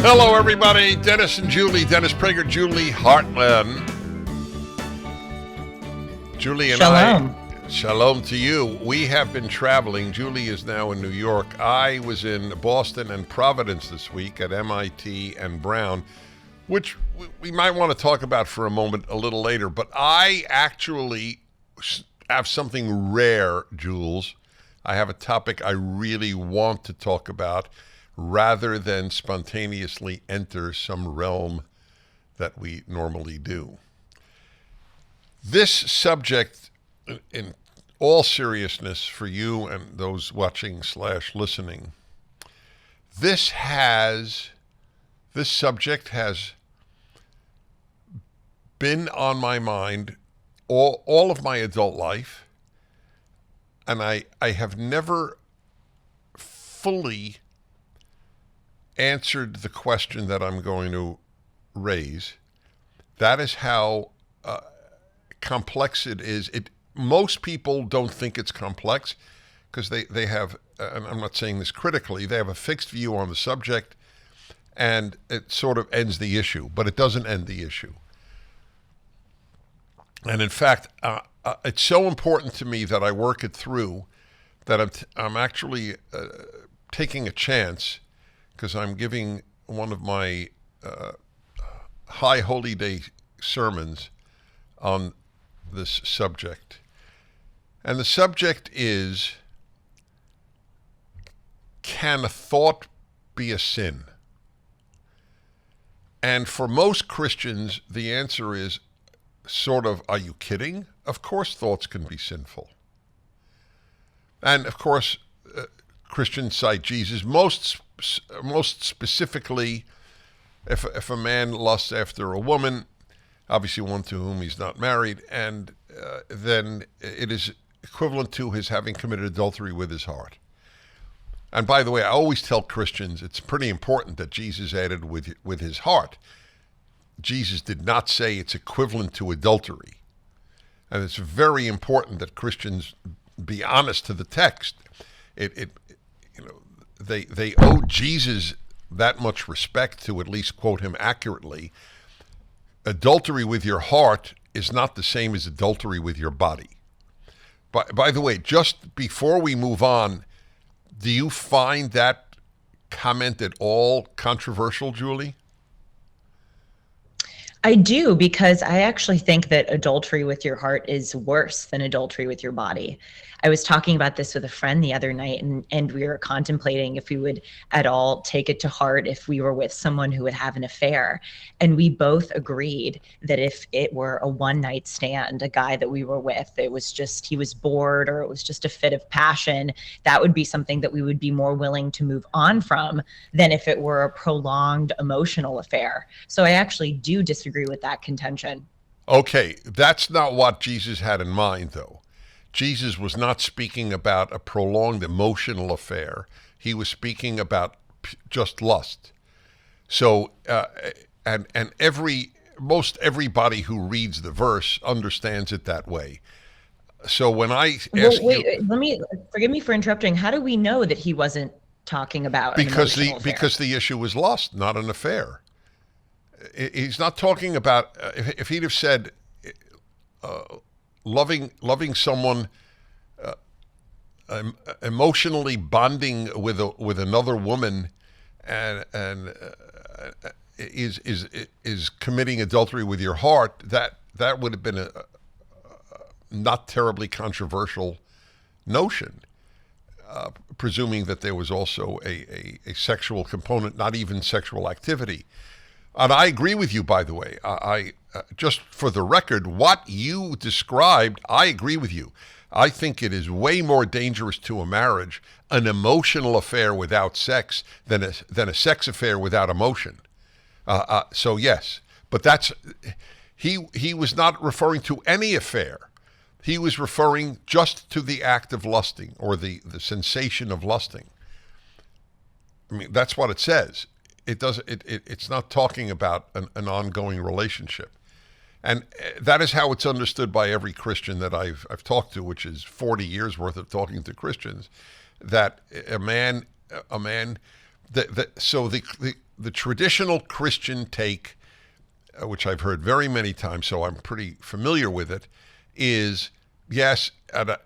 Hello, everybody. Dennis and Julie. Dennis Prager, Julie Hartman. Julie and Shalom. Shalom to you. We have been traveling. Julie is now in New York. I was in Boston and Providence this week at MIT and Brown, which we might want to talk about for a moment a little later. But I actually have something rare, Jules. I have a topic I really want to talk about rather than spontaneously enter some realm that we normally do. This subject, in all seriousness for you and those watching / listening, this subject has been on my mind all of my adult life, and I have never fully answered the question that I'm going to raise. That is how complex it is. Most people don't think it's complex because they have, and I'm not saying this critically, they have a fixed view on the subject, and it sort of ends the issue, but it doesn't end the issue. And in fact, it's so important to me that I work it through that I'm actually taking a chance, because I'm giving one of my High Holy Day sermons on this subject. And the subject is, can a thought be a sin? And for most Christians, the answer is sort of, are you kidding? Of course thoughts can be sinful. And of course, Christians cite Jesus. Most specifically, if a man lusts after a woman, obviously one to whom he's not married, and then it is equivalent to his having committed adultery with his heart. And by the way, I always tell Christians it's pretty important that Jesus added with his heart. Jesus did not say it's equivalent to adultery. And it's very important that Christians be honest to the text. They owe Jesus that much respect to at least quote him accurately. Adultery with your heart is not the same as adultery with your body. By the way, just before we move on, do you find that comment at all controversial, Julie? I do, because I actually think that adultery with your heart is worse than adultery with your body. I was talking about this with a friend the other night, and we were contemplating if we would at all take it to heart if we were with someone who would have an affair. And we both agreed that if it were a one-night stand, a guy that we were with, it was just he was bored or it was just a fit of passion, that would be something that we would be more willing to move on from than if it were a prolonged emotional affair. So I actually do disagree with that contention. Okay, that's not what Jesus had in mind, though. Jesus was not speaking about a prolonged emotional affair. He was speaking about just lust. So, and most everybody who reads the verse understands it that way. So when I ask forgive me for interrupting. How do we know that he wasn't talking about because the issue was lust, not an affair. He's not talking about if he'd have said loving someone, emotionally bonding with another woman, and is committing adultery with your heart. That would have been a not terribly controversial notion, presuming that there was also a sexual component, not even sexual activity. And I agree with you, by the way. I just for the record, what you described, I agree with you. I think it is way more dangerous to a marriage, an emotional affair without sex, than a sex affair without emotion. So yes, but he was not referring to any affair. He was referring just to the act of lusting, or the sensation of lusting. I mean, that's what it says. It's not talking about an ongoing relationship. And that is how it's understood by every Christian that I've talked to, which is 40 years worth of talking to Christians, that the the traditional Christian take, which I've heard very many times, so I'm pretty familiar with it, is yes, a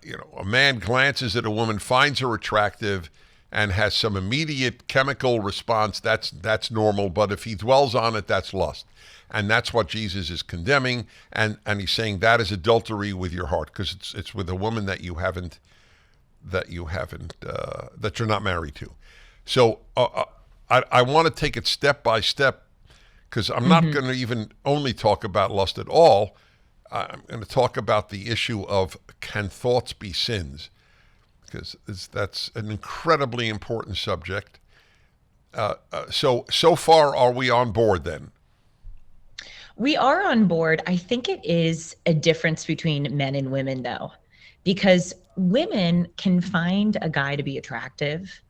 man glances at a woman, finds her attractive, and has some immediate chemical response. That's normal. But if he dwells on it, that's lust, and that's what Jesus is condemning. And he's saying that is adultery with your heart, because it's with a woman that you're not married to. So I want to take it step by step, because I'm not going to even only talk about lust at all. I'm going to talk about the issue of, can thoughts be sins? Because that's an incredibly important subject. So far, are we on board then? We are on board. I think it is a difference between men and women, though, because women can find a guy to be attractive,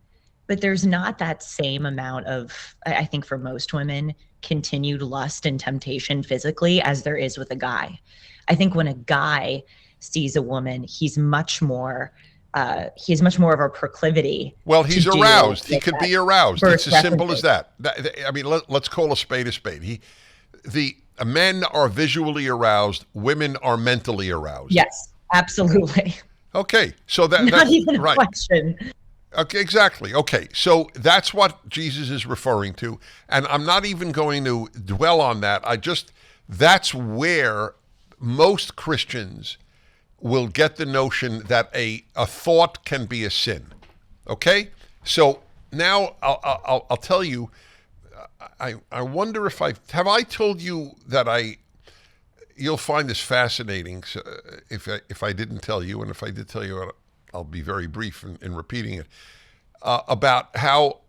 but there's not that same amount of, I think for most women, continued lust and temptation physically as there is with a guy. I think when a guy sees a woman, he's much more of a proclivity. Well, he's aroused. He could be aroused. It's as simple as that. I mean, let's call a spade a spade. Men are visually aroused. Women are mentally aroused. Yes, absolutely. Okay, so that's not even a right. question. Okay, exactly. Okay, so that's what Jesus is referring to, and I'm not even going to dwell on that. That's where most Christians will get the notion that a thought can be a sin. Okay, so now I'll tell you. I wonder if I told you that you'll find this fascinating. So if I didn't tell you, and if I did tell you, I'll be very brief in repeating it, about how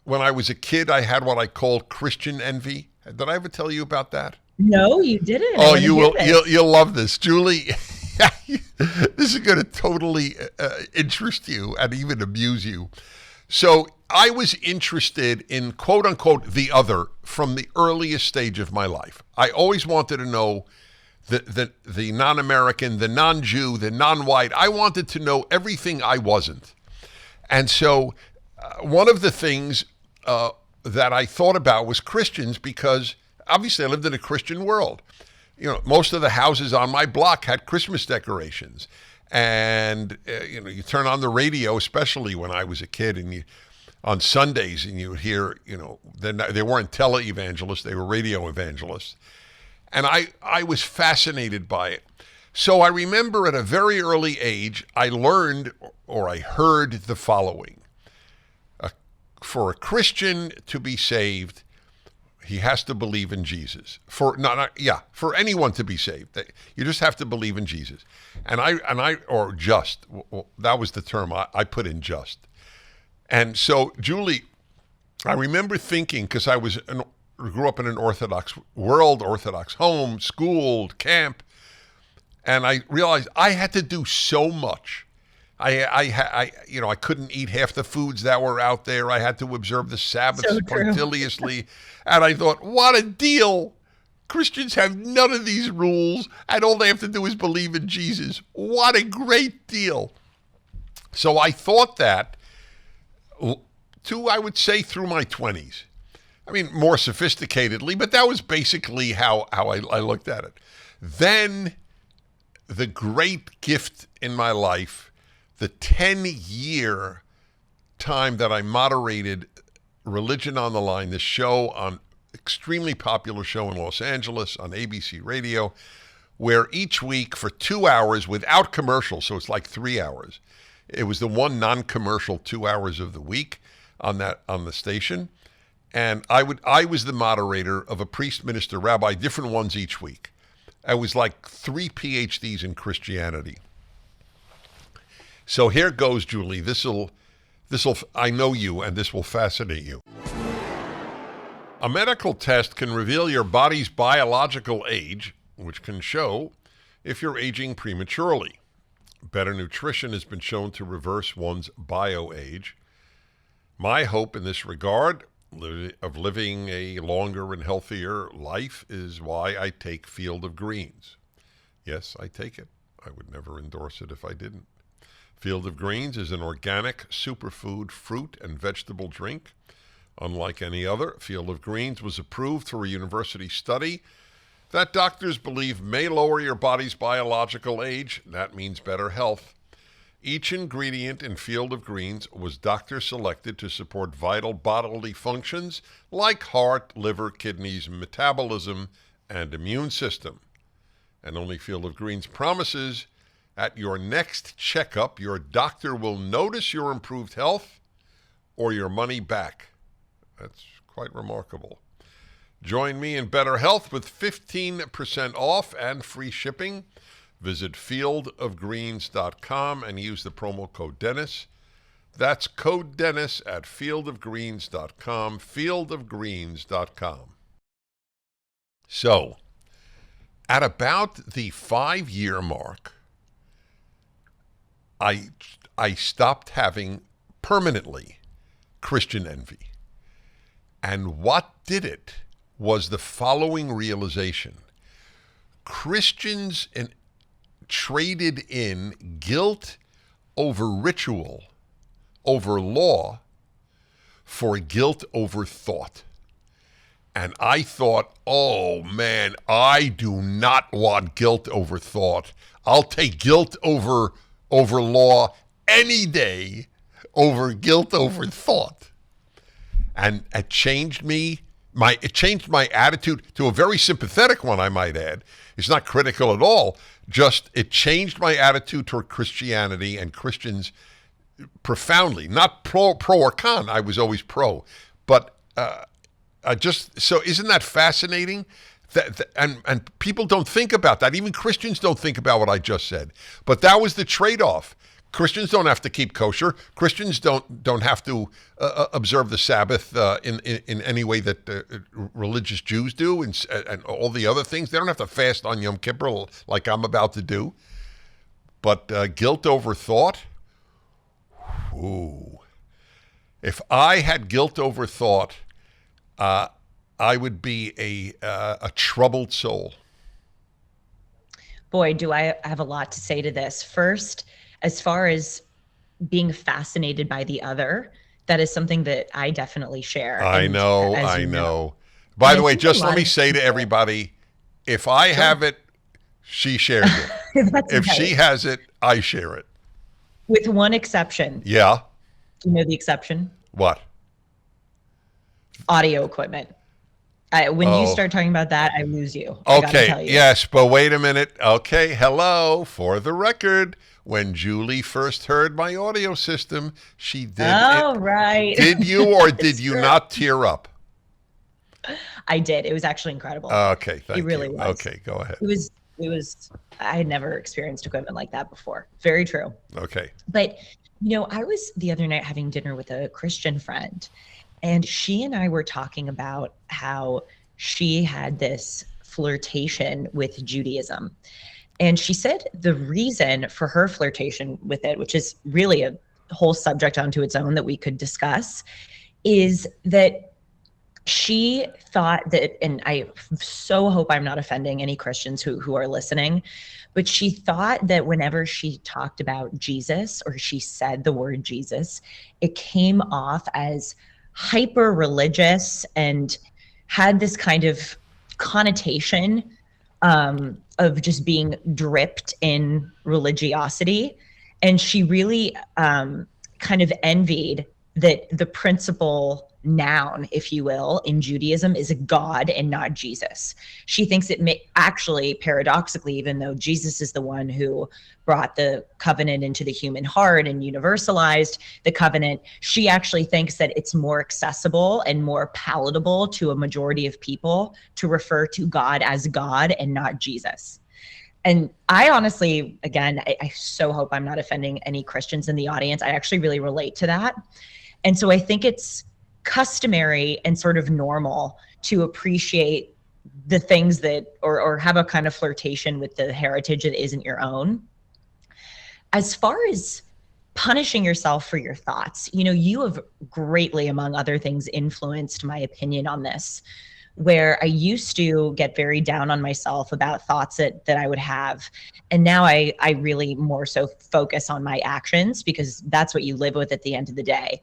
when I was a kid, I had what I call Christian envy. Did I ever tell you about that? No, you didn't. Oh, you will. You'll love this, Julie. This is going to totally interest you and even amuse you. So I was interested in, quote unquote, the other from the earliest stage of my life. I always wanted to know the non-American, the non-Jew, the non-white. I wanted to know everything I wasn't. And so one of the things that I thought about was Christians, because obviously I lived in a Christian world. Most of the houses on my block had Christmas decorations. And, you turn on the radio, especially when I was a kid, and on Sundays, and you would hear, they weren't tele-evangelists, they were radio evangelists. And I was fascinated by it. So I remember at a very early age, I learned, or I heard the following. For a Christian to be saved, he has to believe in Jesus. For anyone to be saved, you just have to believe in Jesus. Or just. Well, that was the term I put in, just. And so, Julie, I remember thinking, because I grew up in an Orthodox home, schooled, camp, and I realized I had to do so much. I couldn't eat half the foods that were out there. I had to observe the Sabbath punctiliously. And I thought, what a deal. Christians have none of these rules, and all they have to do is believe in Jesus. What a great deal. So I thought that, I would say, through my 20s. I mean, more sophisticatedly, but that was basically how I looked at it. Then the great gift in my life, the 10-year time that I moderated Religion on the Line, this show, extremely popular show in Los Angeles on ABC radio, where each week for 2 hours without commercials, so it's like 3 hours. It was the one non-commercial 2 hours of the week on the station. And I was the moderator of a priest, minister, rabbi, different ones each week. I was like 3 PhDs in Christianity. So here goes, Julie. This'll I know you, and this will fascinate you. A medical test can reveal your body's biological age, which can show if you're aging prematurely. Better nutrition has been shown to reverse one's bio-age. My hope in this regard of living a longer and healthier life is why I take Field of Greens. Yes, I take it. I would never endorse it if I didn't. Field of Greens is an organic superfood fruit and vegetable drink Unlike any other, Field of Greens was approved through a university study that doctors believe may lower your body's biological age. That means better health. Each ingredient in Field of Greens was doctor selected to support vital bodily functions like heart, liver, kidneys, metabolism, and immune system. And only Field of Greens promises at your next checkup, your doctor will notice your improved health or your money back. That's quite remarkable. Join me in better health with 15% off and free shipping. Visit fieldofgreens.com and use the promo code Dennis. That's code Dennis at fieldofgreens.com, fieldofgreens.com. So, at about the 5-year mark, I stopped having permanently Christian envy. And what did it was the following realization. Christians traded in guilt over ritual, over law, for guilt over thought. And I thought, oh man, I do not want guilt over thought. I'll take guilt over law any day over guilt over thought. And it changed it changed my attitude to a very sympathetic one, I might add. It's not critical at all. Just it changed my attitude toward Christianity and Christians profoundly. Not pro or con. I was always pro. But so isn't that fascinating? And people don't think about that. Even Christians don't think about what I just said. But that was the trade-off. Christians don't have to keep kosher. Christians don't have to observe the Sabbath in any way that religious Jews do, and all the other things. They don't have to fast on Yom Kippur like I'm about to do. But guilt over thought, ooh. If I had guilt over thought, I would be a troubled soul. Boy, do I have a lot to say to this. First, as far as being fascinated by the other, that is something that I definitely share. I know. By the way, just let me say to everybody, if I have it, she shares it. If she has it, I share it. With one exception. Yeah. Do you know the exception? What? Audio equipment. When you start talking about that, I lose you. Okay, yes, but wait a minute. Okay, hello. For the record, when Julie first heard my audio system, she did right. Did you or did you not tear up? I did. It was actually incredible. Okay, thank you. It really was. Okay, go ahead. It was, I had never experienced equipment like that before. Very true. Okay. But, I was the other night having dinner with a Christian friend, and she and I were talking about how she had this flirtation with Judaism. And she said the reason for her flirtation with it, which is really a whole subject unto its own that we could discuss, is that she thought that, and I so hope I'm not offending any Christians who are listening, but she thought that whenever she talked about Jesus or she said the word Jesus, it came off as hyper religious and had this kind of connotation of just being dripped in religiosity. And she really kind of envied that the principal noun, if you will, in Judaism is God and not Jesus. She thinks it may actually, paradoxically, even though Jesus is the one who brought the covenant into the human heart and universalized the covenant, she actually thinks that it's more accessible and more palatable to a majority of people to refer to God as God and not Jesus. And I honestly, again, I so hope I'm not offending any Christians in the audience. I actually really relate to that. And so I think it's customary and sort of normal to appreciate the things that, or have a kind of flirtation with the heritage that isn't your own. As far as punishing yourself for your thoughts, you have greatly, among other things, influenced my opinion on this. where I used to get very down on myself about thoughts that I would have. And now I really more so focus on my actions, because that's what you live with at the end of the day.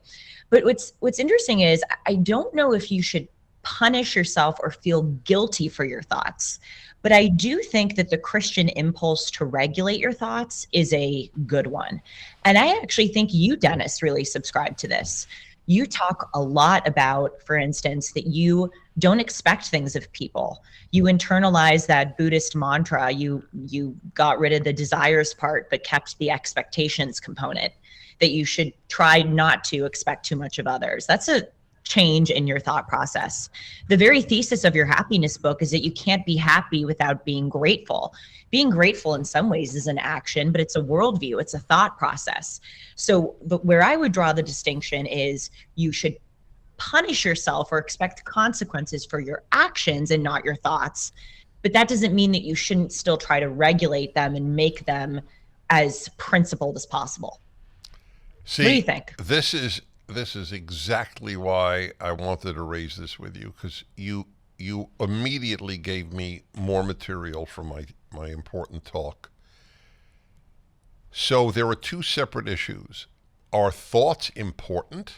But what's interesting is I don't know if you should punish yourself or feel guilty for your thoughts. But I do think that the Christian impulse to regulate your thoughts is a good one. And I actually think you, Dennis, really subscribe to this. You talk a lot about, for instance, that you don't expect things of people. You internalize that Buddhist mantra. You got rid of the desires part, but kept the expectations component, that you should try not to expect too much of others. That's a change in your thought process. The very thesis of your happiness book is that you can't be happy without being grateful. Being grateful in some ways is an action, but it's a worldview, it's a thought process. So where I would draw the distinction is you should punish yourself or expect consequences for your actions and not your thoughts. But that doesn't mean that you shouldn't still try to regulate them and make them as principled as possible. See, what do you think? This is exactly why I wanted to raise this with you, because you immediately gave me more material for my important talk. So there are two separate issues. Are thoughts important?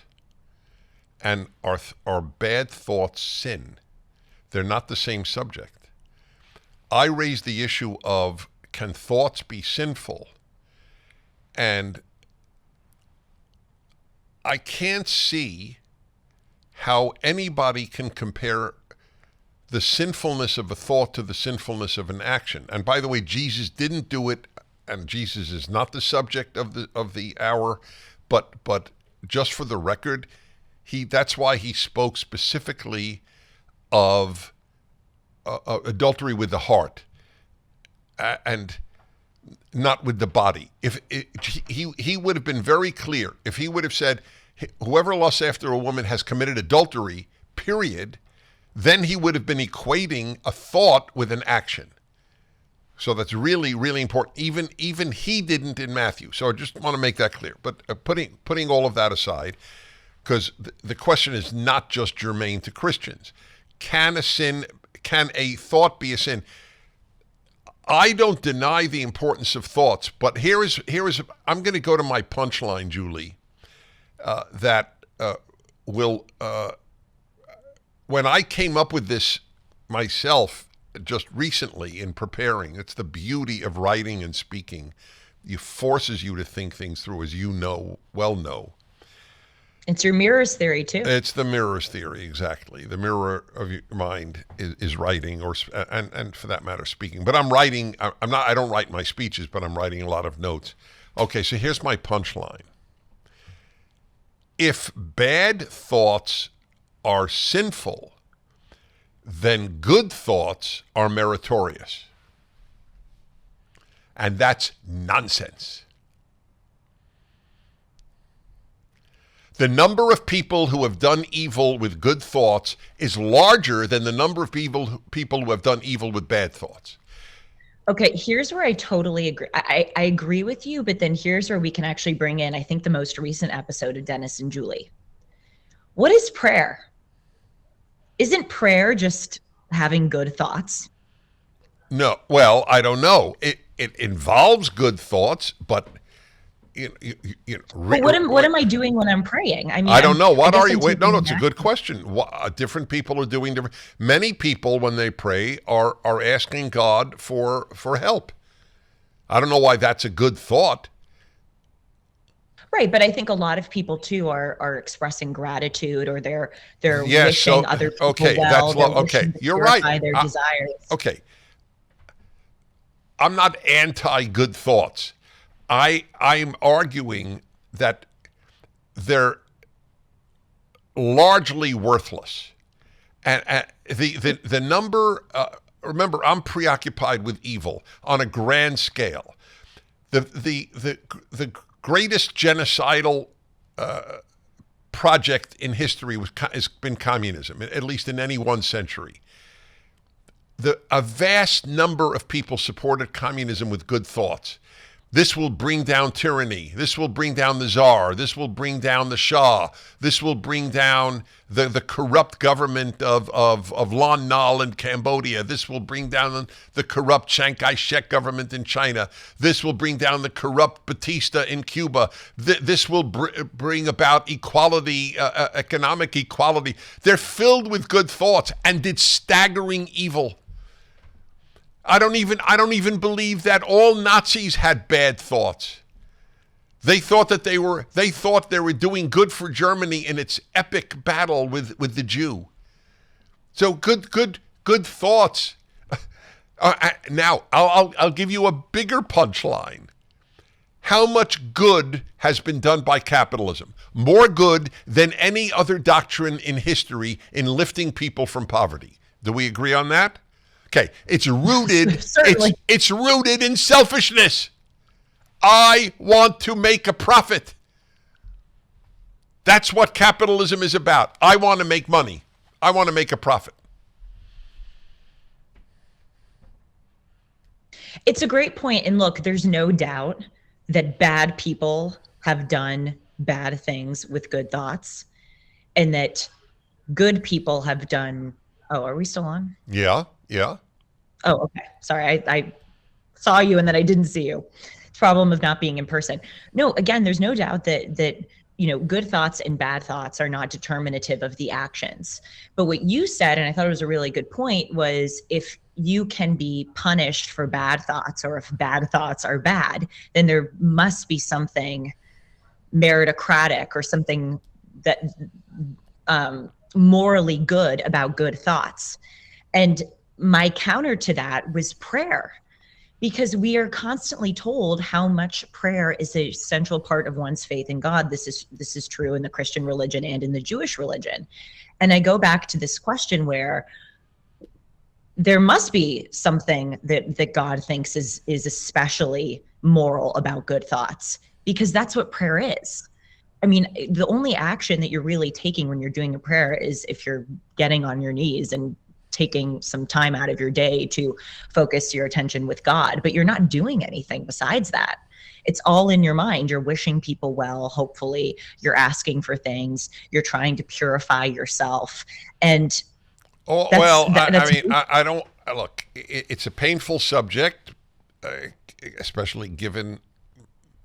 And are bad thoughts sin? They're not the same subject. I raised the issue of, can thoughts be sinful? And I can't see how anybody can compare the sinfulness of a thought to the sinfulness of an action. And by the way, Jesus didn't do it, and Jesus is not the subject of the hour, but just for the record, that's why he spoke specifically of adultery with the heart and not with the body. He would have been very clear if he would have said, whoever lusts after a woman has committed adultery, period, then he would have been equating a thought with an action. So that's really, really important. Even he didn't in Matthew. So I just want to make that clear. But putting all of that aside, because the question is not just germane to Christians. Can a thought be a sin? I don't deny the importance of thoughts, but here is I'm going to go to my punchline, Julie, that will, when I came up with this myself just recently in preparing, it's the beauty of writing and speaking. It forces you to think things through, as you well know. It's your mirrors theory too. It's the mirrors theory, exactly. The mirror of your mind is writing, and for that matter, speaking. But I'm writing. I don't write my speeches, but I'm writing a lot of notes. Okay, so here's my punchline. If bad thoughts are sinful, then good thoughts are meritorious, and that's nonsense. The number of people who have done evil with good thoughts is larger than the number of people who have done evil with bad thoughts. Okay, here's where I totally agree. I agree with you, but then here's where we can actually bring in, I think, the most recent episode of Dennis and Julie. What is prayer? Isn't prayer just having good thoughts? No, well, I don't know. It involves good thoughts, but but what am I doing when I'm praying? I mean, I don't know. What are you? Wait, no, it's a good question. Different people are doing different. Many people, when they pray, are asking God for help. I don't know why that's a good thought. Right, but I think a lot of people too are expressing gratitude, or they're wishing other people well. Okay, you're right. Their desires. Okay, I'm not anti good thoughts. I'm arguing that they're largely worthless, and the number. Remember, I'm preoccupied with evil on a grand scale. The greatest genocidal project in history has been communism, at least in any one century. A vast number of people supported communism with good thoughts. This will bring down tyranny. This will bring down the czar. This will bring down the Shah. This will bring down the corrupt government of Lon Nol in Cambodia. This will bring down the corrupt Chiang Kai-shek government in China. This will bring down the corrupt Batista in Cuba. This will bring about equality, economic equality. They're filled with good thoughts and did staggering evil. I don't even believe that all Nazis had bad thoughts. They thought they were doing good for Germany in its epic battle with the Jew. So good thoughts. Now I'll give you a bigger punchline. How much good has been done by capitalism? More good than any other doctrine in history in lifting people from poverty. Do we agree on that? Okay, it's rooted. It's rooted in selfishness. I want to make a profit. That's what capitalism is about. I want to make money. I want to make a profit. It's a great point. And look, there's no doubt that bad people have done bad things with good thoughts, and that good people have done. Oh, are we still on? Yeah. Oh, okay. Sorry. I saw you and then I didn't see you. Problem of not being in person. No, again, there's no doubt that good thoughts and bad thoughts are not determinative of the actions. But what you said, and I thought it was a really good point, was if you can be punished for bad thoughts, or if bad thoughts are bad, then there must be something meritocratic or something that morally good about good thoughts. And my counter to that was prayer, because we are constantly told how much prayer is a central part of one's faith in God. This is true in the Christian religion and in the Jewish religion. And I go back to this question where there must be something that God thinks is especially moral about good thoughts, because that's what prayer is. I mean, the only action that you're really taking when you're doing a prayer is if you're getting on your knees and taking some time out of your day to focus your attention with God, but you're not doing anything besides that. It's all in your mind. You're wishing people well, hopefully. You're asking for things. You're trying to purify yourself. And I don't look. It's a painful subject, especially given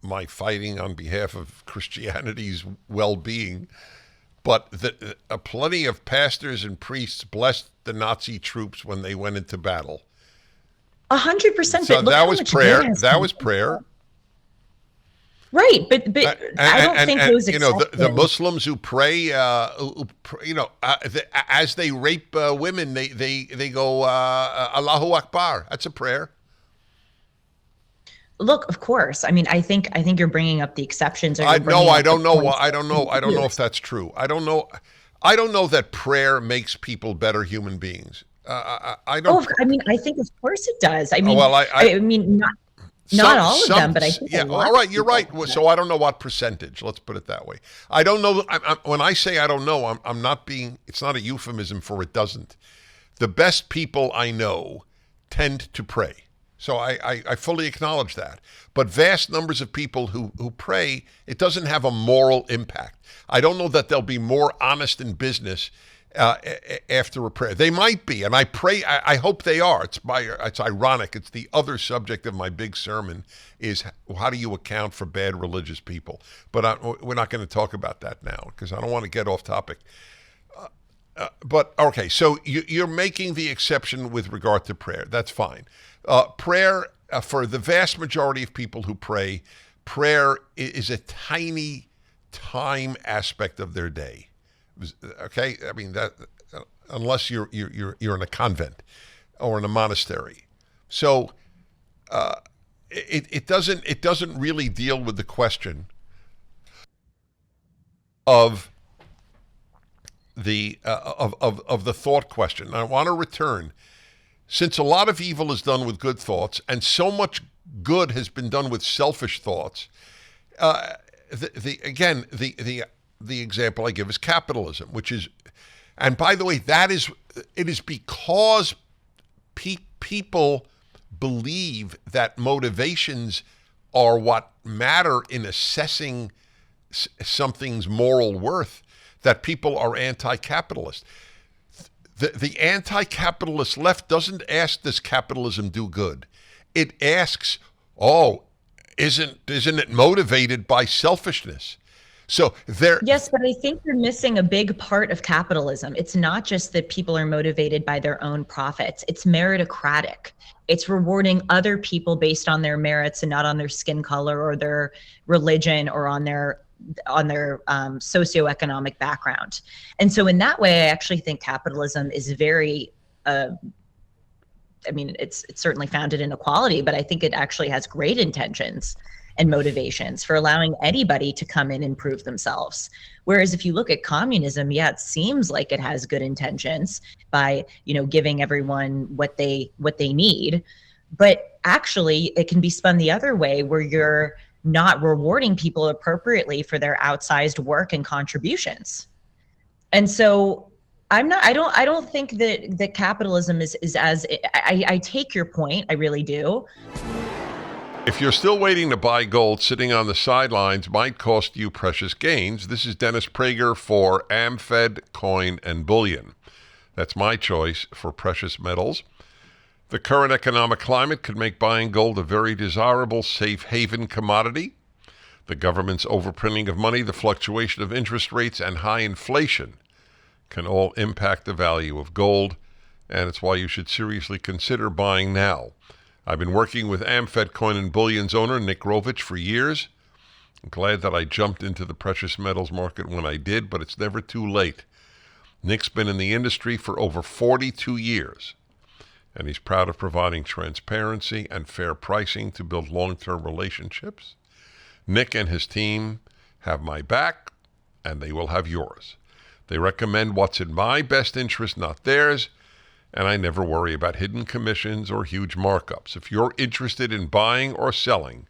my fighting on behalf of Christianity's well-being. But plenty of pastors and priests blessed the Nazi troops when they went into battle. 100%. So that was prayer. That was prayer. Right, but I don't think those exceptions. The Muslims who pray, as they rape women, they go Allahu Akbar. That's a prayer. Look, of course. I mean, I think you're bringing up the exceptions. I don't know if that's true. I don't know that prayer makes people better human beings. I don't. I mean, I think of course it does. I mean, I mean, not all of them, but I think. Yeah. All right, you're right. So I don't know what percentage. Let's put it that way. I don't know. When I say I don't know, I'm not being. It's not a euphemism for it doesn't. The best people I know tend to pray. So I fully acknowledge that. But vast numbers of people who pray, it doesn't have a moral impact. I don't know that they'll be more honest in business after a prayer. They might be, and I pray. I hope they are. It's ironic. It's the other subject of my big sermon is how do you account for bad religious people? But we're not going to talk about that now because I don't want to get off topic. But okay, so you're making the exception with regard to prayer. That's fine. Prayer, for the vast majority of people who pray, prayer is a tiny time aspect of their day. Okay, I mean that unless you're in a convent or in a monastery, so it doesn't really deal with the question of the of the thought question. I want to return. Since a lot of evil is done with good thoughts, and so much good has been done with selfish thoughts, the example I give is capitalism, which is, and by the way, it is because people believe that motivations are what matter in assessing something's moral worth, that people are anti-capitalist. The anti-capitalist left doesn't ask, does capitalism do good? It asks, oh, isn't it motivated by selfishness? So there. Yes, but I think you're missing a big part of capitalism. It's not just that people are motivated by their own profits. It's meritocratic. It's rewarding other people based on their merits and not on their skin color or their religion or on their socioeconomic background. And so in that way, I actually think capitalism is very, it's certainly founded in equality, but I think it actually has great intentions and motivations for allowing anybody to come in and prove themselves. Whereas if you look at communism, yeah, it seems like it has good intentions by, giving everyone what they need, but actually it can be spun the other way where you're not rewarding people appropriately for their outsized work and contributions. And so I don't think that capitalism is as, I take your point, I really do. If you're still waiting to buy gold, sitting on the sidelines might cost you precious gains. This is Dennis Prager for AmFed Coin and Bullion. That's my choice for precious metals. The current economic climate could make buying gold a very desirable safe haven commodity. The government's overprinting of money, the fluctuation of interest rates, and high inflation can all impact the value of gold, and it's why you should seriously consider buying now. I've been working with AmFed Coin and Bullion's owner, Nick Rovich, for years. I'm glad that I jumped into the precious metals market when I did, but it's never too late. Nick's been in the industry for over 42 years, and he's proud of providing transparency and fair pricing to build long-term relationships. Nick and his team have my back, and they will have yours. They recommend what's in my best interest, not theirs, and I never worry about hidden commissions or huge markups. If you're interested in buying or selling,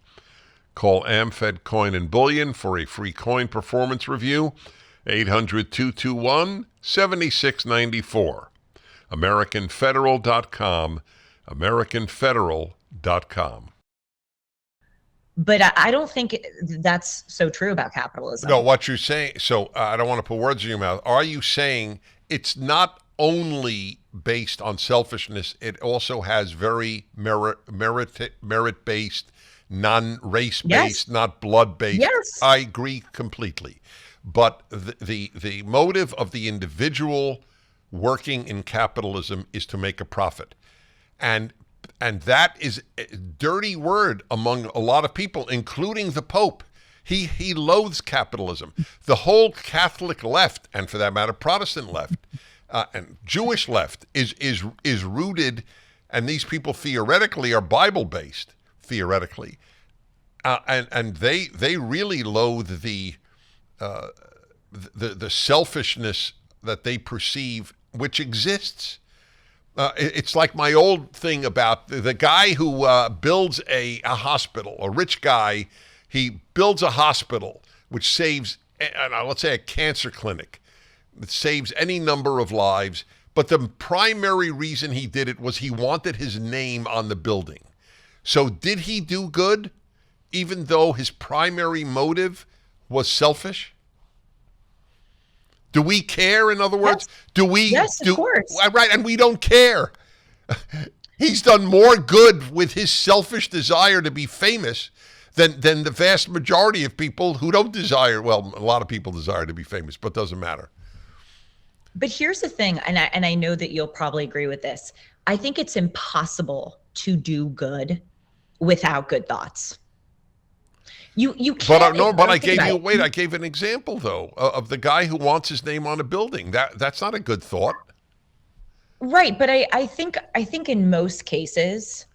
call AmFed Coin and Bullion for a free coin performance review, 800-221-7694. AmericanFederal.com, AmericanFederal.com. But I don't think that's so true about capitalism. No, what you're saying, so I don't want to put words in your mouth. Are you saying it's not only based on selfishness, it also has very merit-based, non-race-based, yes, not blood-based? Yes. I agree completely. But the motive of the individual working in capitalism is to make a profit. And that is a dirty word among a lot of people, including the Pope. He loathes capitalism. The whole Catholic left, and for that matter, Protestant left, and Jewish left is rooted, and these people theoretically are Bible-based, theoretically, and they really loathe the selfishness that they perceive, which exists. It's like my old thing about the guy who builds a hospital, a rich guy. He builds a hospital which saves, let's say, a cancer clinic. It saves any number of lives, but the primary reason he did it was he wanted his name on the building. So did he do good, even though his primary motive was selfish? Do we care, in other words? Yes. Do we? Yes, of course. Right, and we don't care. He's done more good with his selfish desire to be famous than the vast majority of people who don't desire, well, a lot of people desire to be famous, but doesn't matter. But here's the thing, and I know that you'll probably agree with this. I think it's impossible to do good without good thoughts. You can't. But I gave an example though of the guy who wants his name on a building. That's not a good thought. Right, but I think in most cases,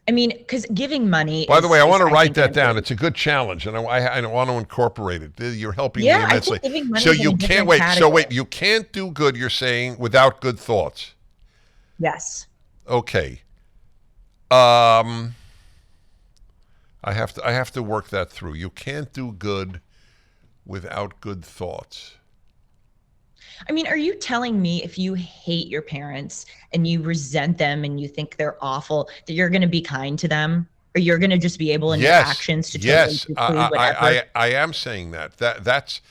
I mean, because giving money. By the way, I want to write that down. It's a good challenge, and I want to incorporate it. You're helping me immensely. I think giving money so is you in a can't different wait. category. So wait, you can't do good. You're saying without good thoughts. Yes. Okay. I have to work that through. You can't do good without good thoughts. I mean, are you telling me if you hate your parents and you resent them and you think they're awful, that you're going to be kind to them? Or you're going to just be able in your Yes, actions to totally yes, preclude whatever? I am saying that. That's.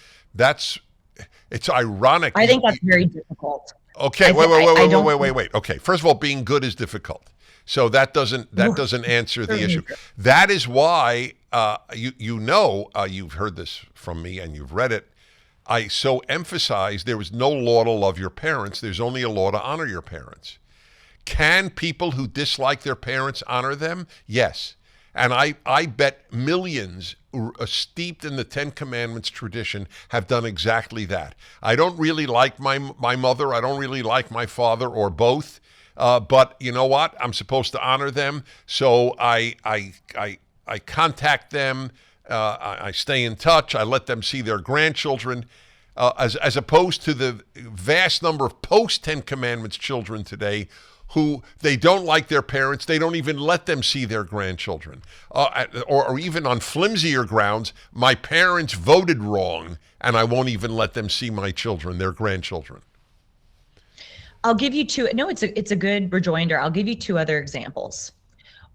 It's ironic. I think that's very difficult. Okay, wait, I don't think, Okay, first of all, being good is difficult, so that doesn't answer the issue. That is why you've heard this from me and you've read it. I so emphasize there is no law to love your parents. There's only a law to honor your parents. Can people who dislike their parents honor them? Yes. And I bet millions steeped in the Ten Commandments tradition have done exactly that. I don't really like my mother. I don't really like my father, or both. But you know what? I'm supposed to honor them. So I contact them. I stay in touch. I let them see their grandchildren. As opposed to the vast number of post-Ten Commandments children today who they don't like their parents. They don't even let them see their grandchildren. Or even on flimsier grounds, my parents voted wrong and I won't even let them see my children, their grandchildren. I'll give you two. No, it's a good rejoinder. I'll give you two other examples.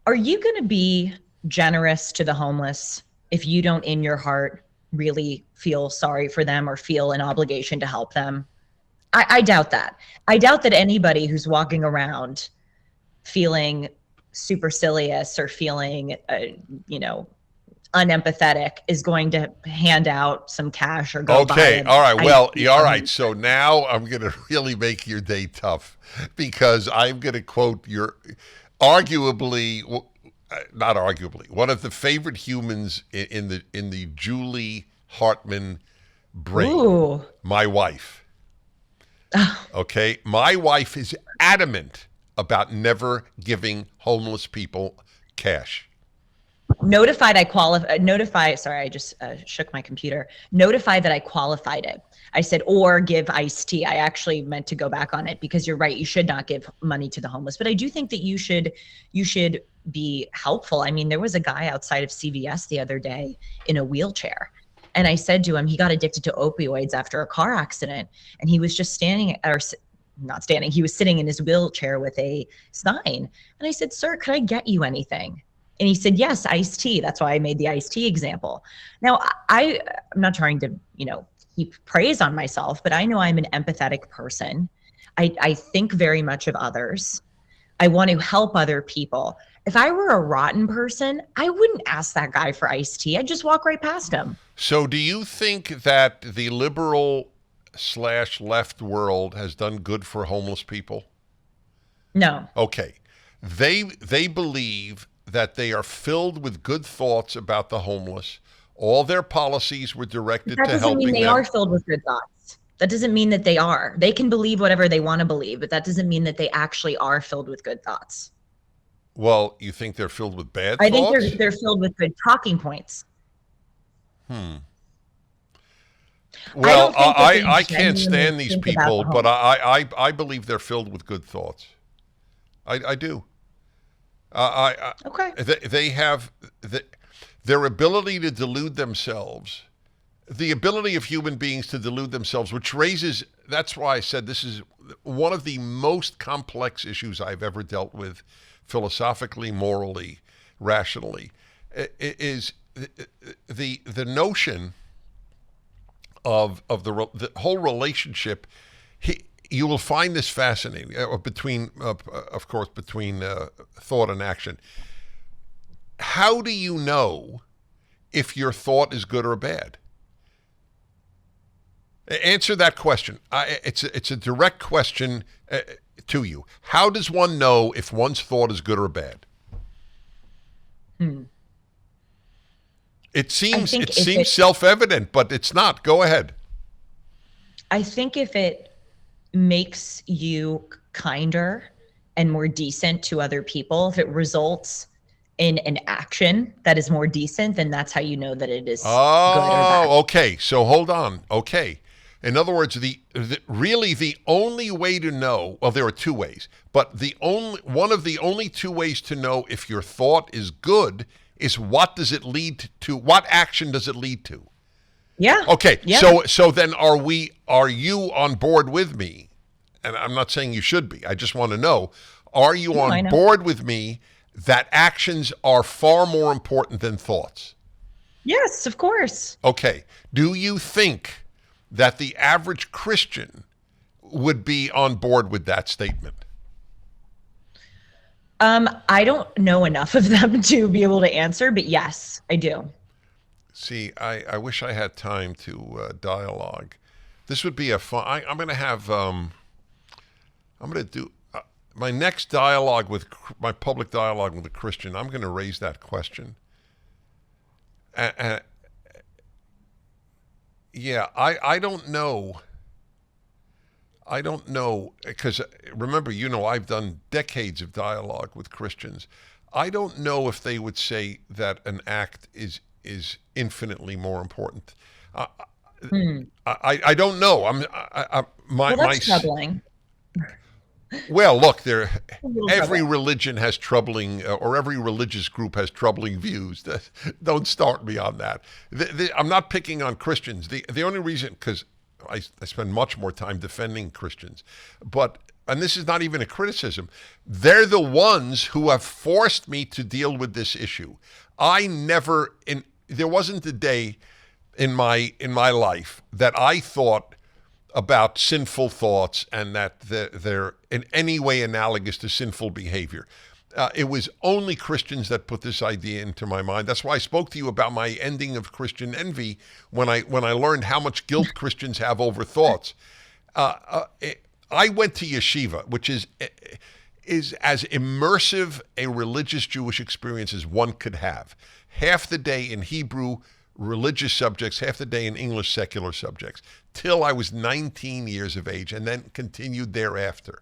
Are you going to be generous to the homeless if you don't in your heart really feel sorry for them or feel an obligation to help them? I doubt that. I doubt that anybody who's walking around feeling supercilious or feeling, unempathetic is going to hand out some cash or go buy. Okay, all right. Well, all right. So now I'm going to really make your day tough because I'm going to quote your arguably, not arguably, one of the favorite humans in the Julie Hartman brain, Ooh. my wife. Okay, my wife is adamant about never giving homeless people cash. Sorry, I just shook my computer. Notify that I qualified it. I said, or give iced tea. I actually meant to go back on it because you're right. You should not give money to the homeless, but I do think that you should be helpful. I mean, there was a guy outside of CVS the other day in a wheelchair. And I said to him, he got addicted to opioids after a car accident. And he was just not standing, he was sitting in his wheelchair with a sign. And I said, sir, could I get you anything? And he said, yes, iced tea. That's why I made the iced tea example. Now, I'm not trying to, heap praise on myself, but I know I'm an empathetic person. I think very much of others. I want to help other people. If I were a rotten person, I wouldn't ask that guy for iced tea. I'd just walk right past him. So do you think that the liberal/left world has done good for homeless people? No. Okay. They believe that they are filled with good thoughts about the homeless. All their policies were directed to helping them. That doesn't mean they are filled with good thoughts. That doesn't mean that they are. They can believe whatever they want to believe, but that doesn't mean that they actually are filled with good thoughts. Well, you think they're filled with bad thoughts? I think they're filled with good talking points. Well, I can't stand these people, but I believe they're filled with good thoughts. I do. Okay. They have their ability to delude themselves, the ability of human beings to delude themselves, which raises, that's why I said this is one of the most complex issues I've ever dealt with philosophically, morally, rationally, is the notion of the whole relationship. You will find this fascinating between thought and action. How do you know if your thought is good or bad? Answer that question. It's a direct question to you. How does one know if one's thought is good or bad? It seems self-evident, but it's not. Go ahead. I think if it makes you kinder and more decent to other people, if it results in an action that is more decent, then that's how you know that it is good or bad. Okay. So hold on. Okay. In other words, really the only way to know, well, there are two ways, but one of the only two ways to know if your thought is good is what does it lead to? What action does it lead to? Yeah. Okay. Yeah. So then are you on board with me? And I'm not saying you should be. I just want to know, are you on board with me that actions are far more important than thoughts? Yes, of course. Okay. Do you think that the average Christian would be on board with that statement? I don't know enough of them to be able to answer, but yes, I do. See, I wish I had time to dialogue. This would be a fun. I'm going to have. I'm going to do my next dialogue with my public dialogue with a Christian. I'm going to raise that question. Yeah, I don't know. I don't know because remember, I've done decades of dialogue with Christians. I don't know if they would say that an act is infinitely more important. Uh, Hmm. I don't know. Well, that's troubling. Well, look, A little every troubling. religion has troubling, or every religious group has troubling views. Don't start me on that. I'm not picking on Christians. The only reason, because I spend much more time defending Christians, and this is not even a criticism, they're the ones who have forced me to deal with this issue. There wasn't a day in my life that I thought about sinful thoughts and that they're in any way analogous to sinful behavior. It was only Christians that put this idea into my mind. That's why I spoke to you about my ending of Christian envy when I learned how much guilt Christians have over thoughts. I went to yeshiva, which is as immersive a religious Jewish experience as one could have. Half the day in Hebrew religious subjects, half the day in English secular subjects, till I was 19 years of age, and then continued thereafter.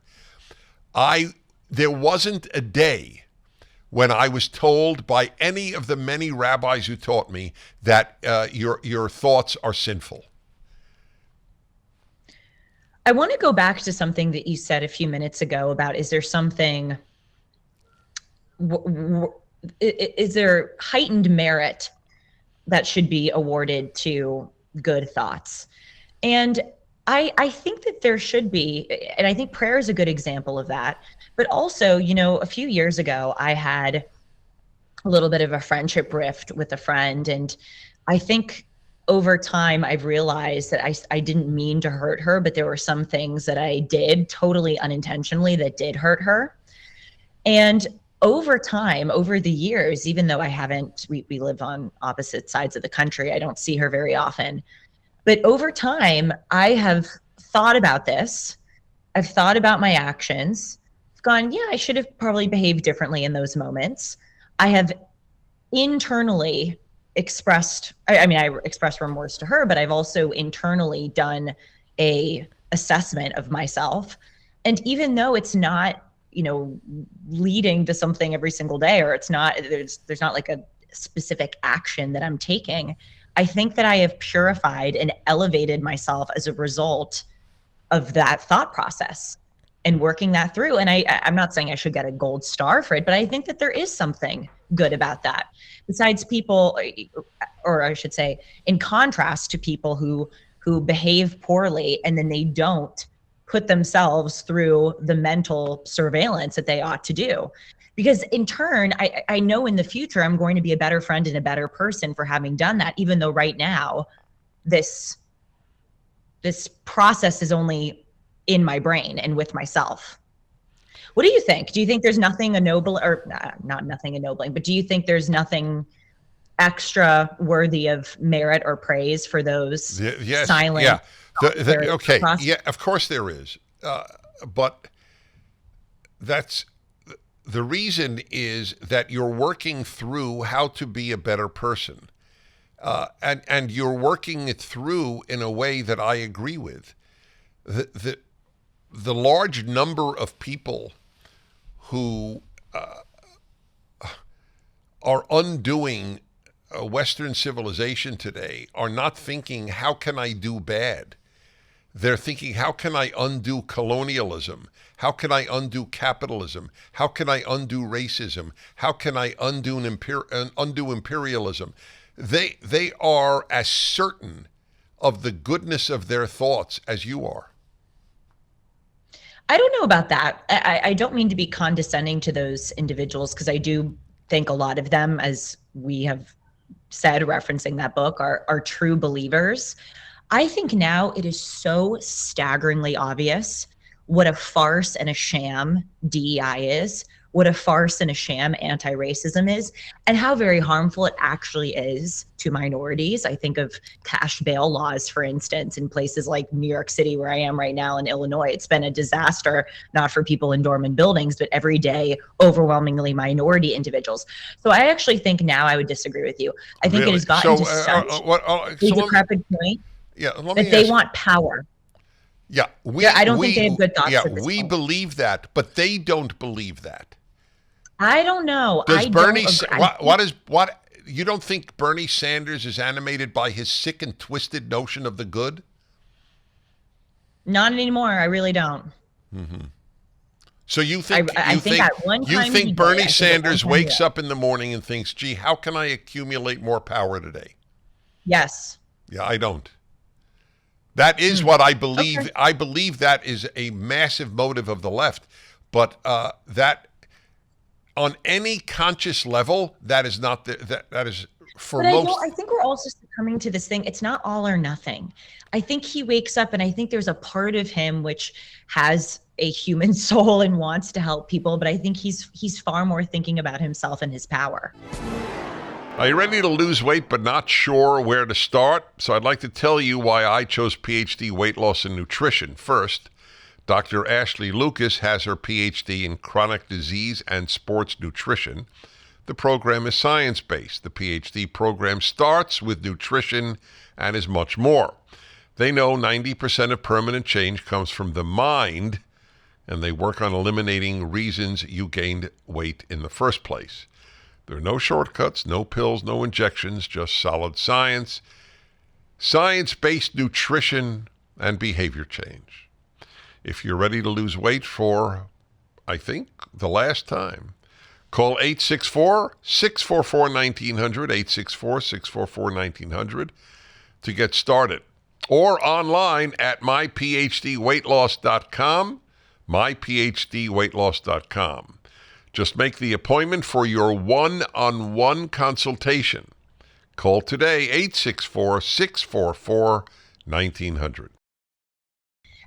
There wasn't a day when I was told by any of the many rabbis who taught me that your thoughts are sinful. I want to go back to something that you said a few minutes ago about, is there something, is there heightened merit that should be awarded to good thoughts? And I think that there should be, and I think prayer is a good example of that. But also, a few years ago, I had a little bit of a friendship rift with a friend. And I think over time, I've realized that I didn't mean to hurt her, but there were some things that I did totally unintentionally that did hurt her. And over time, over the years, even though we live on opposite sides of the country, I don't see her very often. But over time, I have thought about this. I've thought about my actions. I've gone, yeah, I should have probably behaved differently in those moments. I have internally expressed, I expressed remorse to her, but I've also internally done a assessment of myself. And even though it's not, leading to something every single day, or there's not like a specific action that I'm taking, I think that I have purified and elevated myself as a result of that thought process and working that through. And I'm not saying I should get a gold star for it, but I think that there is something good about that. Besides people, or I should say, in contrast to people who behave poorly and then they don't put themselves through the mental surveillance that they ought to do. Because in turn, I know in the future I'm going to be a better friend and a better person for having done that, even though right now this process is only in my brain and with myself. What do you think? Do you think there's nothing ennobling, or not nothing ennobling, but do you think there's nothing extra worthy of merit or praise for those Yes, silent? yeah. Okay, process? yeah, of course there is. But that's the reason is that you're working through how to be a better person. And you're working it through in a way that I agree with. The large number of people who are undoing Western civilization today are not thinking, how can I do bad? They're thinking, how can I undo colonialism? How can I undo capitalism? How can I undo racism? How can I undo imperialism? They are as certain of the goodness of their thoughts as you are. I don't know about that. I don't mean to be condescending to those individuals, because I do think a lot of them, as we have said, referencing that book, are true believers. I think now it is so staggeringly obvious what a farce and a sham DEI is, what a farce and a sham anti-racism is, and how very harmful it actually is to minorities. I think of cash bail laws, for instance, in places like New York City, where I am right now, in Illinois. It's been a disaster, not for people in dormant buildings, but everyday, overwhelmingly minority individuals. So I actually think now I would disagree with you. I think it has gotten to such a decrepit point that they want power. Yeah, I don't think they have good thoughts. Yeah, we believe that, but they don't believe that. I don't know. Does Bernie? What? You don't think Bernie Sanders is animated by his sick and twisted notion of the good? Not anymore. I really don't. Mm-hmm. So you think you think Bernie Sanders wakes up in the morning and thinks, "Gee, how can I accumulate more power today?" Yes. Yeah, I don't. That is what I believe. Okay. I believe that is a massive motive of the left, but that on any conscious level, that is not that is for most. I think we're also succumbing to this thing. It's not all or nothing. I think he wakes up, and I think there's a part of him which has a human soul and wants to help people, but I think he's far more thinking about himself and his power. Are you ready to lose weight but not sure where to start? So I'd like to tell you why I chose PhD weight loss and nutrition. First, Dr. Ashley Lucas has her PhD in chronic disease and sports nutrition. The program is science-based. The PhD program starts with nutrition and is much more. They know 90% of permanent change comes from the mind, and they work on eliminating reasons you gained weight in the first place. There are no shortcuts, no pills, no injections, just solid science, science-based nutrition, and behavior change. If you're ready to lose weight for, I think, the last time, call 864-644-1900, 864-644-1900 to get started. Or online at myphdweightloss.com, myphdweightloss.com. Just make the appointment for your one-on-one consultation. Call today, 864-644-1900.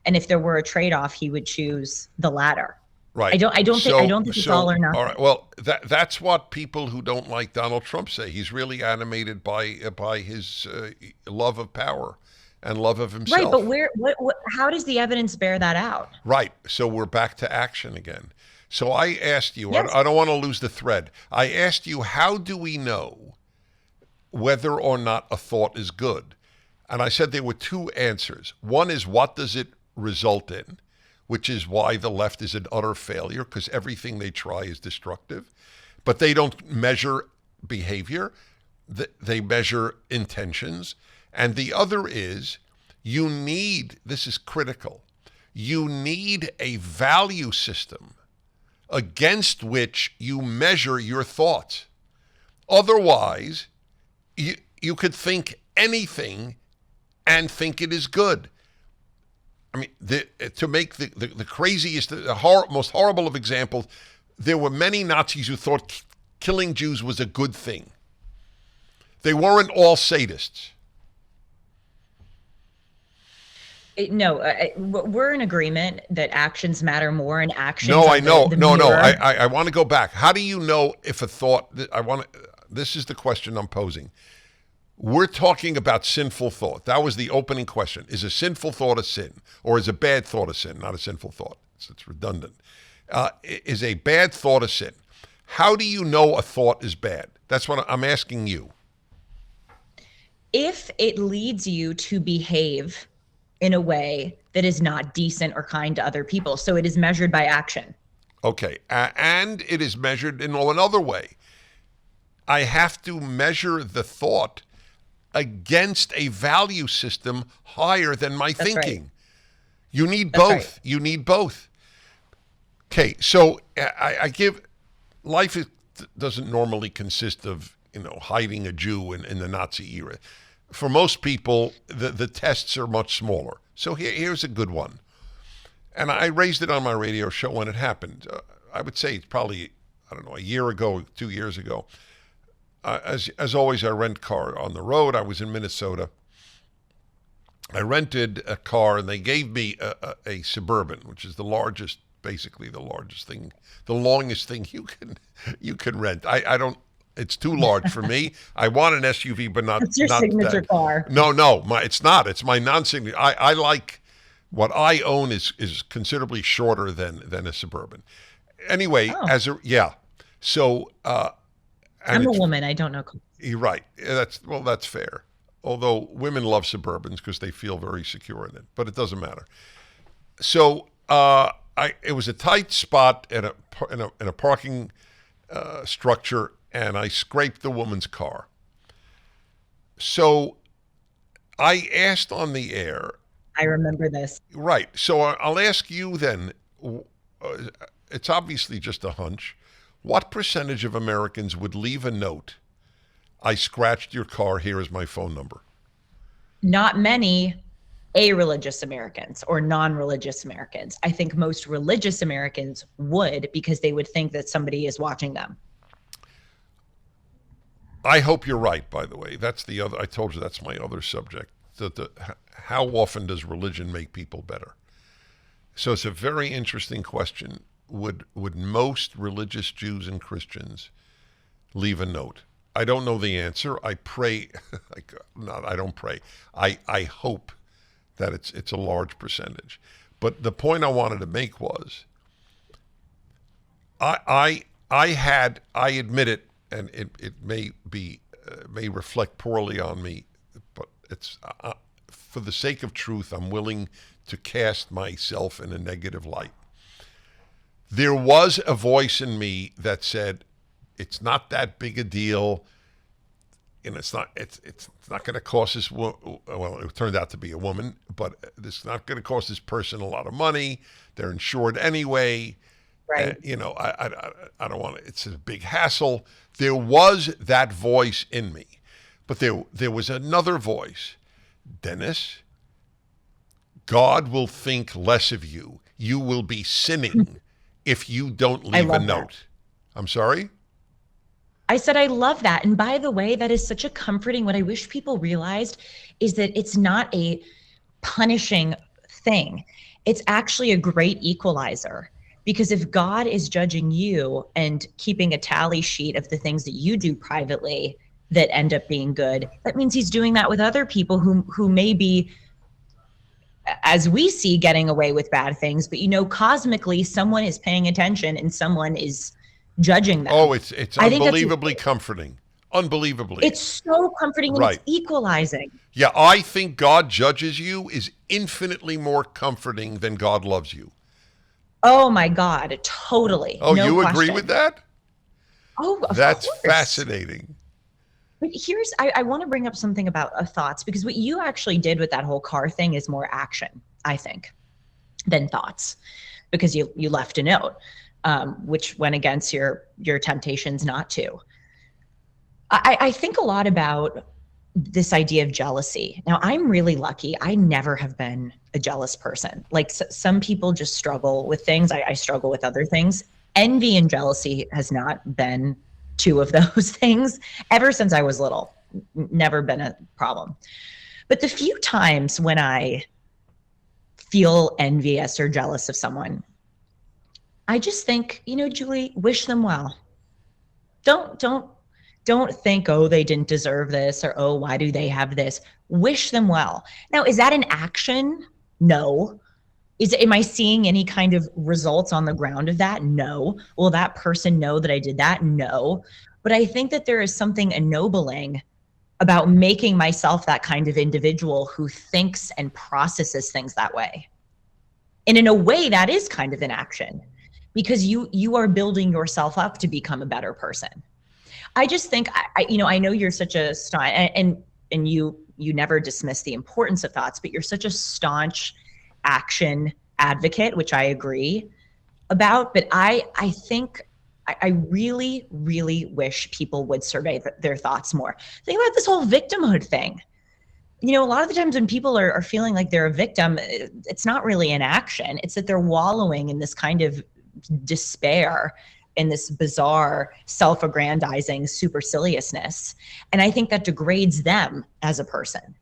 And if there were a trade-off, he would choose the latter. Right. I don't think it's all or nothing. All right. Well, that's what people who don't like Donald Trump say. He's really animated by his love of power and love of himself. Right, but how does the evidence bear that out? Right. So we're back to action again. So I asked you, yes. I don't want to lose the thread. I asked you, how do we know whether or not a thought is good? And I said there were two answers. One is, what does it result in? Which is why the left is an utter failure, because everything they try is destructive. But they don't measure behavior. They measure intentions. And the other is, this is critical, you need a value system against which you measure your thoughts. Otherwise, you could think anything and think it is good. I mean, to make the craziest, most horrible of examples, there were many Nazis who thought killing Jews was a good thing. They weren't all sadists. We're in agreement that actions matter more, and actions. No, I know. No. I want to go back. How do you know if a thought? This is the question I'm posing. We're talking about sinful thought. That was the opening question. Is a sinful thought a sin, or is a bad thought a sin? Not a sinful thought. It's redundant. Is a bad thought a sin? How do you know a thought is bad? That's what I'm asking you. If it leads you to behave in a way that is not decent or kind to other people. So it is measured by action. Okay. And it is measured in another way. I have to measure the thought against a value system higher than my thinking. Right. You need both. Right. You need both. Okay. So life doesn't normally consist of, hiding a Jew in the Nazi era. For most people, the tests are much smaller. So here's a good one. And I raised it on my radio show when it happened. I would say it's probably, I don't know, a year ago, 2 years ago. As always, I rent car on the road. I was in Minnesota. I rented a car, and they gave me a Suburban, which is the largest, basically the largest thing, the longest thing you can rent. I don't. It's too large for me. I want an SUV, but not It's your not signature that. car. No, it's not. It's my non-signature. I like what I own is considerably shorter than a Suburban. Anyway, Oh, yeah. So and I'm a it's woman. I don't know. you're right. That's fair. Although women love Suburbans because they feel very secure in it, but it doesn't matter. So it was a tight spot in a parking structure, and I scraped the woman's car. So I asked on the air, I remember this. right? So I'll ask you then. It's obviously just a hunch. What percentage of Americans would leave a note? I scratched your car. Here is my phone number. Not many a-religious Americans or non-religious Americans. I think most religious Americans would, because they would think that somebody is watching them. I hope you're right, by the way. That's the other, I told you that's my other subject. How often does religion make people better? So it's a very interesting question. Would most religious Jews and Christians leave a note? I don't know the answer. I pray, I don't pray. I hope that it's a large percentage. But the point I wanted to make was, I admit it, and it may reflect poorly on me, but it's for the sake of truth, I'm willing to cast myself in a negative light. There was a voice in me that said, it's not that big a deal. And it's not going to cost this. Well, it turned out to be a woman, but it's not going to cost this person a lot of money. They're insured anyway. Right. I don't want to. It's a big hassle. There was that voice in me, but there was another voice. Dennis, God will think less of you. You will be sinning if you don't leave a note. That. I'm sorry? I said, I love that. And by the way, that is such a comforting, what I wish people realized is that it's not a punishing thing. It's actually a great equalizer. Because if God is judging you and keeping a tally sheet of the things that you do privately that end up being good, that means he's doing that with other people who may be, as we see, getting away with bad things. But, cosmically, someone is paying attention and someone is judging them. Oh, it's unbelievably comforting. Unbelievably. It's so comforting, and it's equalizing. Yeah, I think God judges you is infinitely more comforting than God loves you. Oh my God, totally. Oh, no you question. agree with that? Oh, of That's course. fascinating. But I want to bring up something about thoughts, because what you actually did with that whole car thing is more action, I think, than thoughts, because you left a note, which went against your temptations not to. I think a lot about this idea of jealousy. Now, I'm really lucky. I never have been a jealous person. Like some people just struggle with things. I struggle with other things. Envy and jealousy has not been two of those things ever since I was little. Never been a problem. But the few times when I feel envious or jealous of someone, I just think, Julie, wish them well. Don't think, oh, they didn't deserve this, or, oh, why do they have this? Wish them well. Now, is that an action? No. Am I seeing any kind of results on the ground of that? No. Will that person know that I did that? No. But I think that there is something ennobling about making myself that kind of individual who thinks and processes things that way. And in a way, that is kind of an action, because you are building yourself up to become a better person. I just think, I know you're such a staunch, and you never dismiss the importance of thoughts, but you're such a staunch action advocate, which I agree about. But I think I really, really wish people would survey their thoughts more. Think about this whole victimhood thing. a lot of the times when people are feeling like they're a victim, it's not really an action. It's that they're wallowing in this kind of despair, in this bizarre self-aggrandizing superciliousness. And I think that degrades them as a person.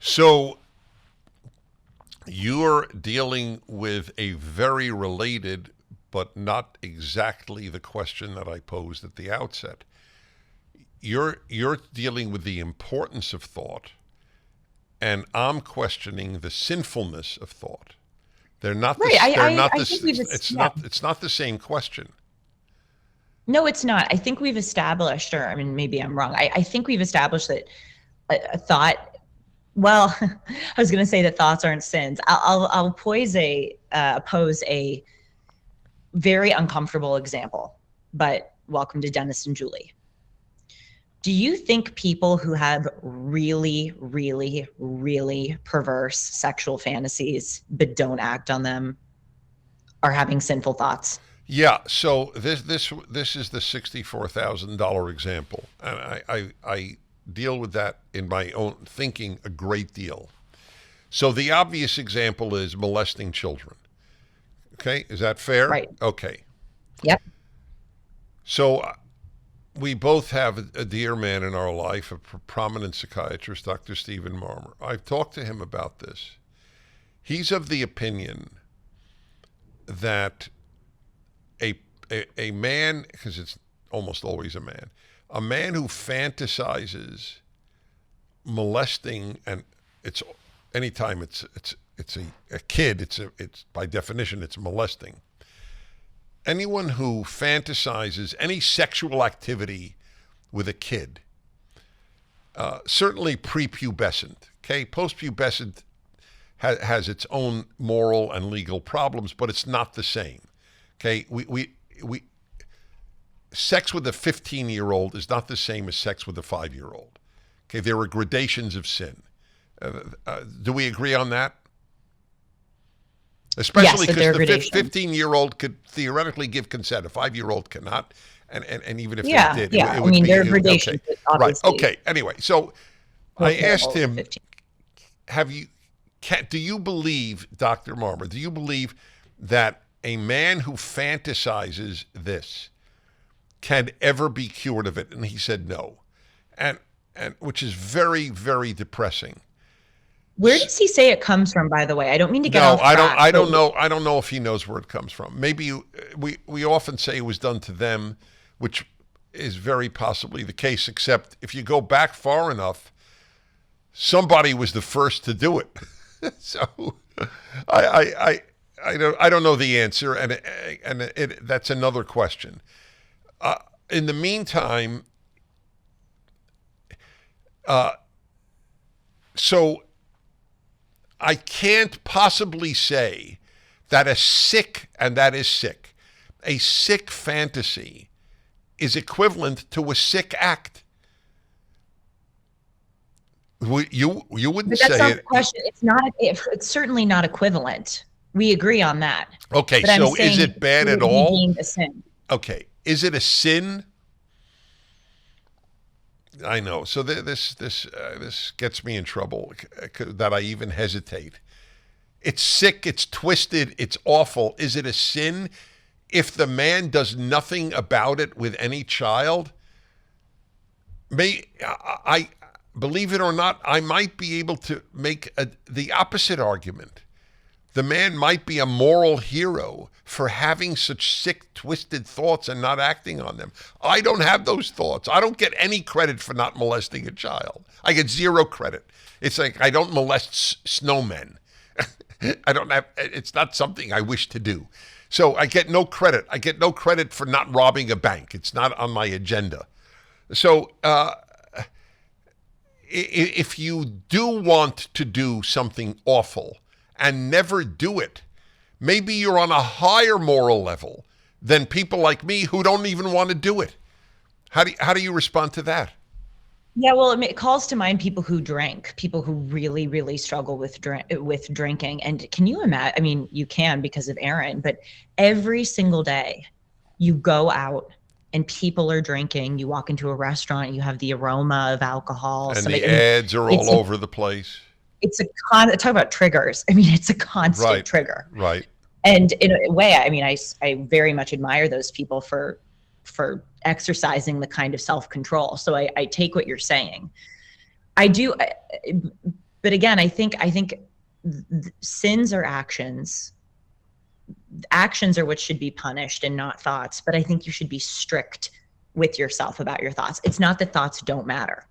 So you're dealing with a very related, but not exactly the question that I posed at the outset. You're dealing with the importance of thought, and I'm questioning the sinfulness of thought. They're not Right. the, they're not I the, think we've, it's not the same question. no, it's not. I think we've established, or I mean, maybe I'm wrong. I think we've established that a thought, well, I was going to say that thoughts aren't sins. I'll pose a very uncomfortable example, but welcome to Dennis and Julie. Do you think people who have really, really, really perverse sexual fantasies but don't act on them are having sinful thoughts? Yeah. So this is the $64,000 example, and I deal with that in my own thinking a great deal. So the obvious example is molesting children. Okay, is that fair? Right. Okay. Yep. So we both have a dear man in our life, a prominent psychiatrist, Dr. Stephen Marmer. I've talked to him about this. He's of the opinion that a man, because it's almost always a man who fantasizes molesting, and it's anytime it's a kid, it's by definition it's molesting. Anyone who fantasizes any sexual activity with a kid, certainly prepubescent, okay? Postpubescent has its own moral and legal problems, but it's not the same, okay? We sex with a 15-year-old is not the same as sex with a 5-year-old, okay? There are gradations of sin. Do we agree on that? Especially because the 15-year-old could theoretically give consent. A 5-year-old cannot. And even if they did, it would be... there are gradations. Okay. Right. Okay. Anyway, so I asked him, do you believe, Dr. Marmer, do you believe that a man who fantasizes this can ever be cured of it? And he said no. And which is very, very depressing. Where does he say it comes from, by the way? I don't mean to get off track. I don't know if he knows where it comes from. Maybe we often say it was done to them, which is very possibly the case, except if you go back far enough, somebody was the first to do it. So I don't know the answer, and that's another question. In the meantime, so I can't possibly say that a sick fantasy is equivalent to a sick act. You wouldn't but that's say not it. The question. It's certainly not equivalent. We agree on that. Okay, but so is it bad at all? Being a sin. Okay, is it a sin? I know. So this gets me in trouble that I even hesitate. It's sick. It's twisted. It's awful. Is it a sin if the man does nothing about it with any child? I believe it or not, I might be able to make the opposite argument. The man might be a moral hero for having such sick, twisted thoughts and not acting on them. I don't have those thoughts. I don't get any credit for not molesting a child. I get zero credit. It's like I don't molest snowmen. It's not something I wish to do. So I get no credit. I get no credit for not robbing a bank. It's not on my agenda. So if you do want to do something awful and never do it, maybe you're on a higher moral level than people like me who don't even want to do it. How do you respond to that? Yeah, well, it calls to mind people who drink, people who really, really struggle with drinking. And can you imagine? I mean, you can because of Aaron, but every single day you go out and people are drinking. You walk into a restaurant, you have the aroma of alcohol. And the ads are all over the place. Talk about triggers. I mean, it's a constant trigger. Right. And in a way, I mean, I very much admire those people for exercising the kind of self-control. So I take what you're saying. I do, but again, I think sins are actions. Actions are what should be punished and not thoughts. But I think you should be strict with yourself about your thoughts. It's not that thoughts don't matter.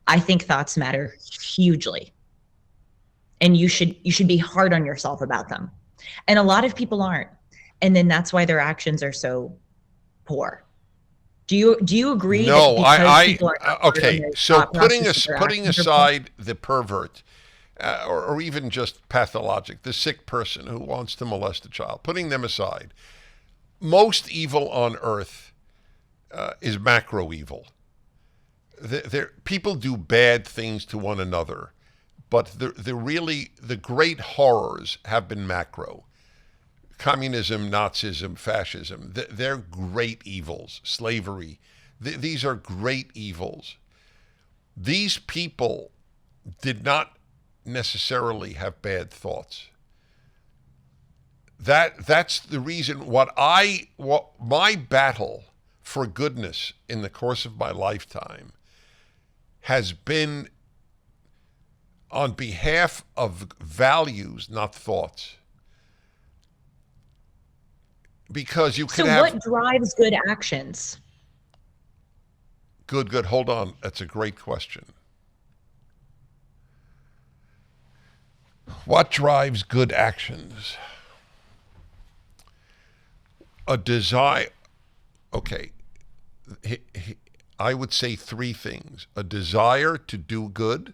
I think thoughts matter hugely. And you should be hard on yourself about them. And a lot of people aren't. And then that's why their actions are so poor. Do you agree? No, okay. So putting aside the pervert, or even just pathologic, the sick person who wants to molest a child, putting them aside, most evil on earth is macro evil. People do bad things to one another, but the great horrors have been macro. Communism, Nazism, fascism, they're great evils. Slavery, these are great evils. These people did not necessarily have bad thoughts. That's the reason what my battle for goodness in the course of my lifetime has been on behalf of values, not thoughts. Because you can have... So what drives good actions? Good. Hold on. That's a great question. What drives good actions? A desire... Okay. I would say three things. A desire to do good,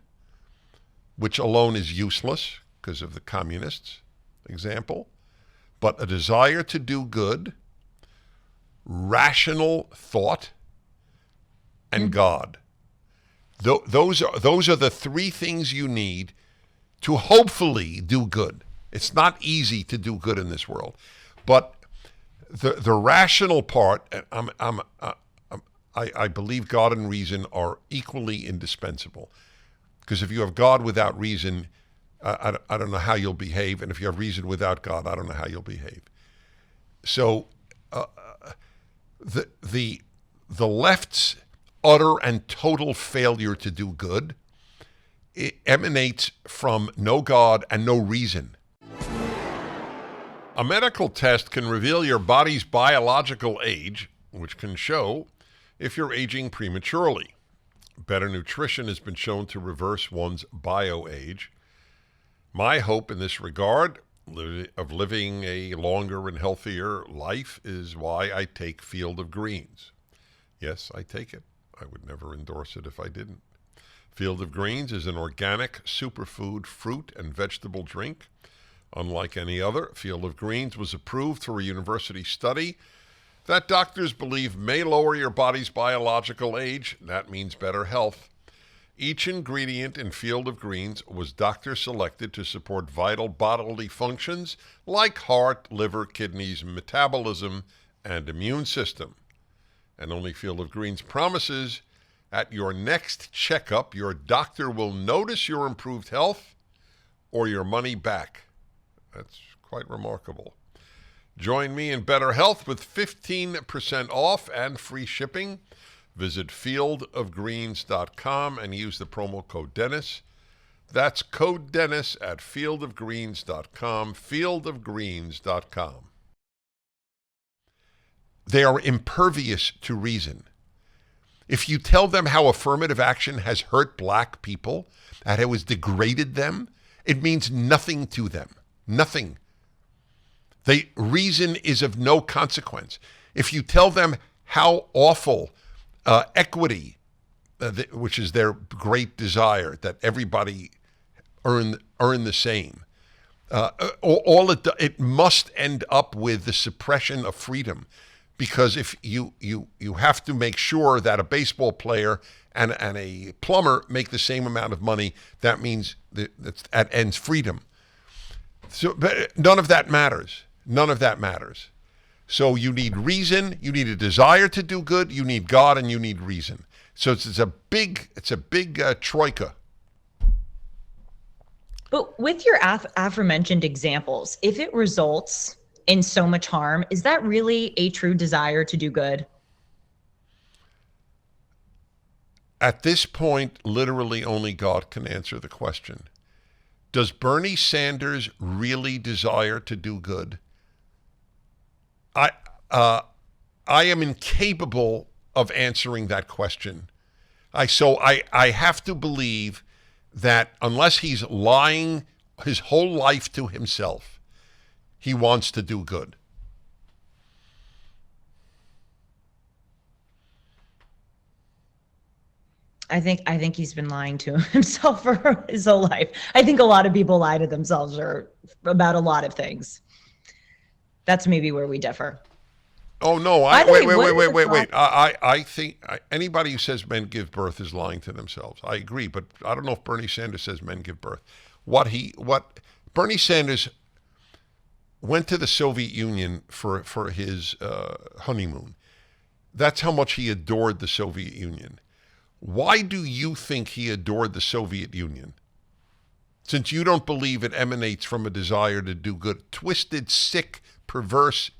which alone is useless because of the communists' example. But a desire to do good, rational thought, and God. Those are the three things you need to hopefully do good. It's not easy to do good in this world, but the rational part, I believe God and reason are equally indispensable. Because if you have God without reason, I don't know how you'll behave, and if you have reason without God, I don't know how you'll behave. So the left's utter and total failure to do good, it emanates from no God and no reason. A medical test can reveal your body's biological age, which can show if you're aging prematurely. Better nutrition has been shown to reverse one's bio-age. My hope in this regard of living a longer and healthier life is why I take Field of Greens. Yes, I take it. I would never endorse it if I didn't. Field of Greens is an organic superfood fruit and vegetable drink. Unlike any other, Field of Greens was approved through a university study that doctors believe may lower your body's biological age. That means better health. Each ingredient in Field of Greens was doctor selected to support vital bodily functions like heart, liver, kidneys, metabolism, and immune system. And only Field of Greens promises at your next checkup, your doctor will notice your improved health or your money back. That's quite remarkable. Join me in better health with 15% off and free shipping. Visit fieldofgreens.com and use the promo code Dennis. That's code Dennis at fieldofgreens.com, fieldofgreens.com. They are impervious to reason. If you tell them how affirmative action has hurt black people, that it has degraded them, it means nothing to them. Nothing. Reason is of no consequence. If you tell them how awful equity, which is their great desire, that everybody earn the same, it must end up with the suppression of freedom. Because if you have to make sure that a baseball player and a plumber make the same amount of money, that means that ends freedom. So but none of that matters. None of that matters. So you need reason, you need a desire to do good, you need God, and you need reason. So it's a big troika. But with your aforementioned examples, if it results in so much harm, is that really a true desire to do good? At this point, literally only God can answer the question. Does Bernie Sanders really desire to do good? I uh, I am incapable of answering that question. I have to believe that unless he's lying his whole life to himself, he wants to do good. I think he's been lying to himself for his whole life. I think a lot of people lie to themselves or about a lot of things. That's maybe where we differ. Oh no! By the way, Wait! I think anybody who says men give birth is lying to themselves. I agree, but I don't know if Bernie Sanders says men give birth. What Bernie Sanders went to the Soviet Union for his honeymoon. That's how much he adored the Soviet Union. Why do you think he adored the Soviet Union? Since you don't believe it emanates from a desire to do good, twisted, sick, perverse,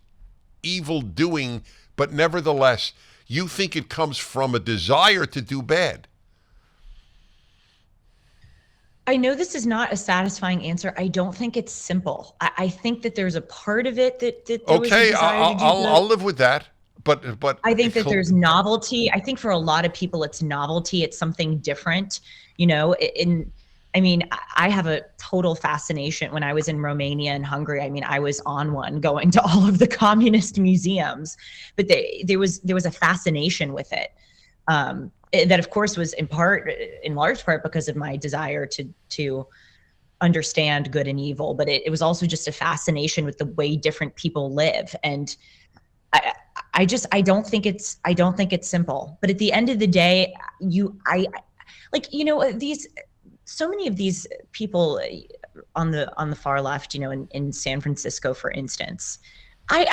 evil doing, but nevertheless, you think it comes from a desire to do bad. I know this is not a satisfying answer. I don't think it's simple. I think that there's a part of it that there was a Okay, desire to do good. I'll live with that. But I think that there's novelty. I think for a lot of people, it's novelty. It's something different, I mean, I have a total fascination. When I was in Romania and Hungary, I mean, I was on one going to all of the communist museums, but there was a fascination with it. That of course was in large part because of my desire to understand good and evil, but it was also just a fascination with the way different people live. And I don't think it's simple. But at the end of the day, so many of these people on the far left, in San Francisco, for instance,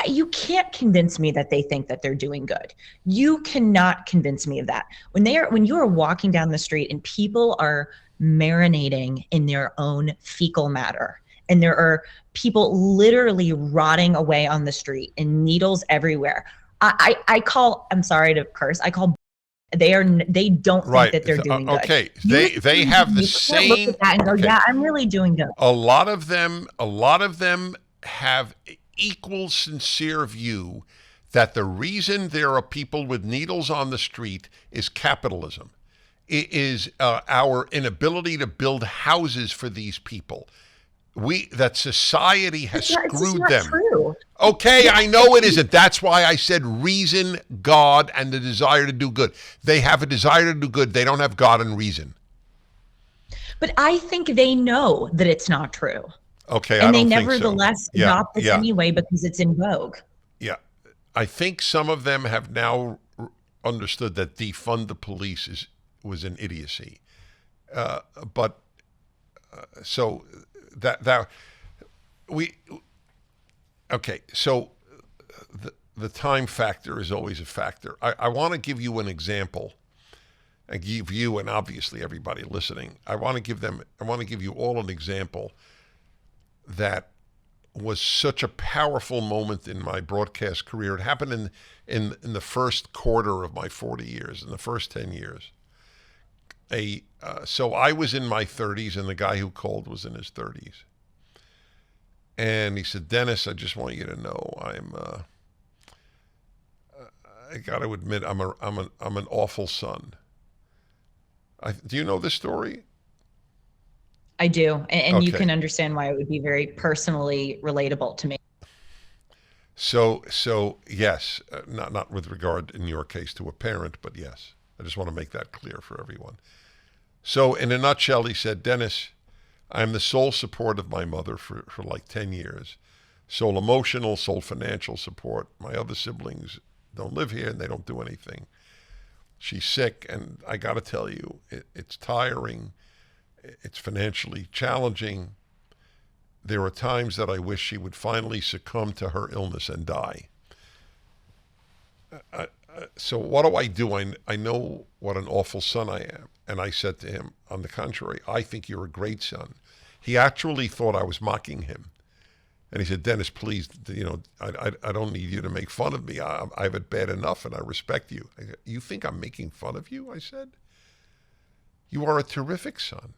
you can't convince me that they think that they're doing good. You cannot convince me of that. When you are walking down the street and people are marinating in their own fecal matter, and there are people literally rotting away on the street and needles everywhere. I'm sorry to curse, they don't think that they're doing good. Okay, they have the same. Look at that and go, okay, yeah, I'm really doing good. A lot of them have equal sincere view that the reason there are people with needles on the street is capitalism. It is our inability to build houses for these people. That society has screwed them. True. Okay, I know it isn't. That's why I said reason, God, and the desire to do good. They have a desire to do good. They don't have God and reason. But I think they know that it's not true. Okay, and I don't they think nevertheless so. adopt this anyway because it's in vogue. Yeah, I think some of them have now understood that defund the police was an idiocy. So the time factor is always a factor. I want to give you an example. I give you, and obviously everybody listening, I want to give you all an example that was such a powerful moment in my broadcast career. It happened in the first quarter of my 40 years, in the first 10 years. So I was in my 30s, and the guy who called was in his 30s. And he said, "Dennis, I just want you to know I got to admit I'm an awful son." Do you know this story? I do, and okay. You can understand why it would be very personally relatable to me. So yes, not with regard in your case to a parent, but yes, I just want to make that clear for everyone. So in a nutshell, he said, "Dennis, I'm the sole support of my mother for like 10 years. Sole emotional, sole financial support. My other siblings don't live here and they don't do anything. She's sick, and I got to tell you, it's tiring. It's financially challenging. There are times that I wish she would finally succumb to her illness and die. So what do I do? I know what an awful son I am. And I said to him, on the contrary, I think you're a great son. He actually thought I was mocking him. And he said, Dennis, please, I don't need you to make fun of me. I have it bad enough and I respect you. I said, you think I'm making fun of you? I said, you are a terrific son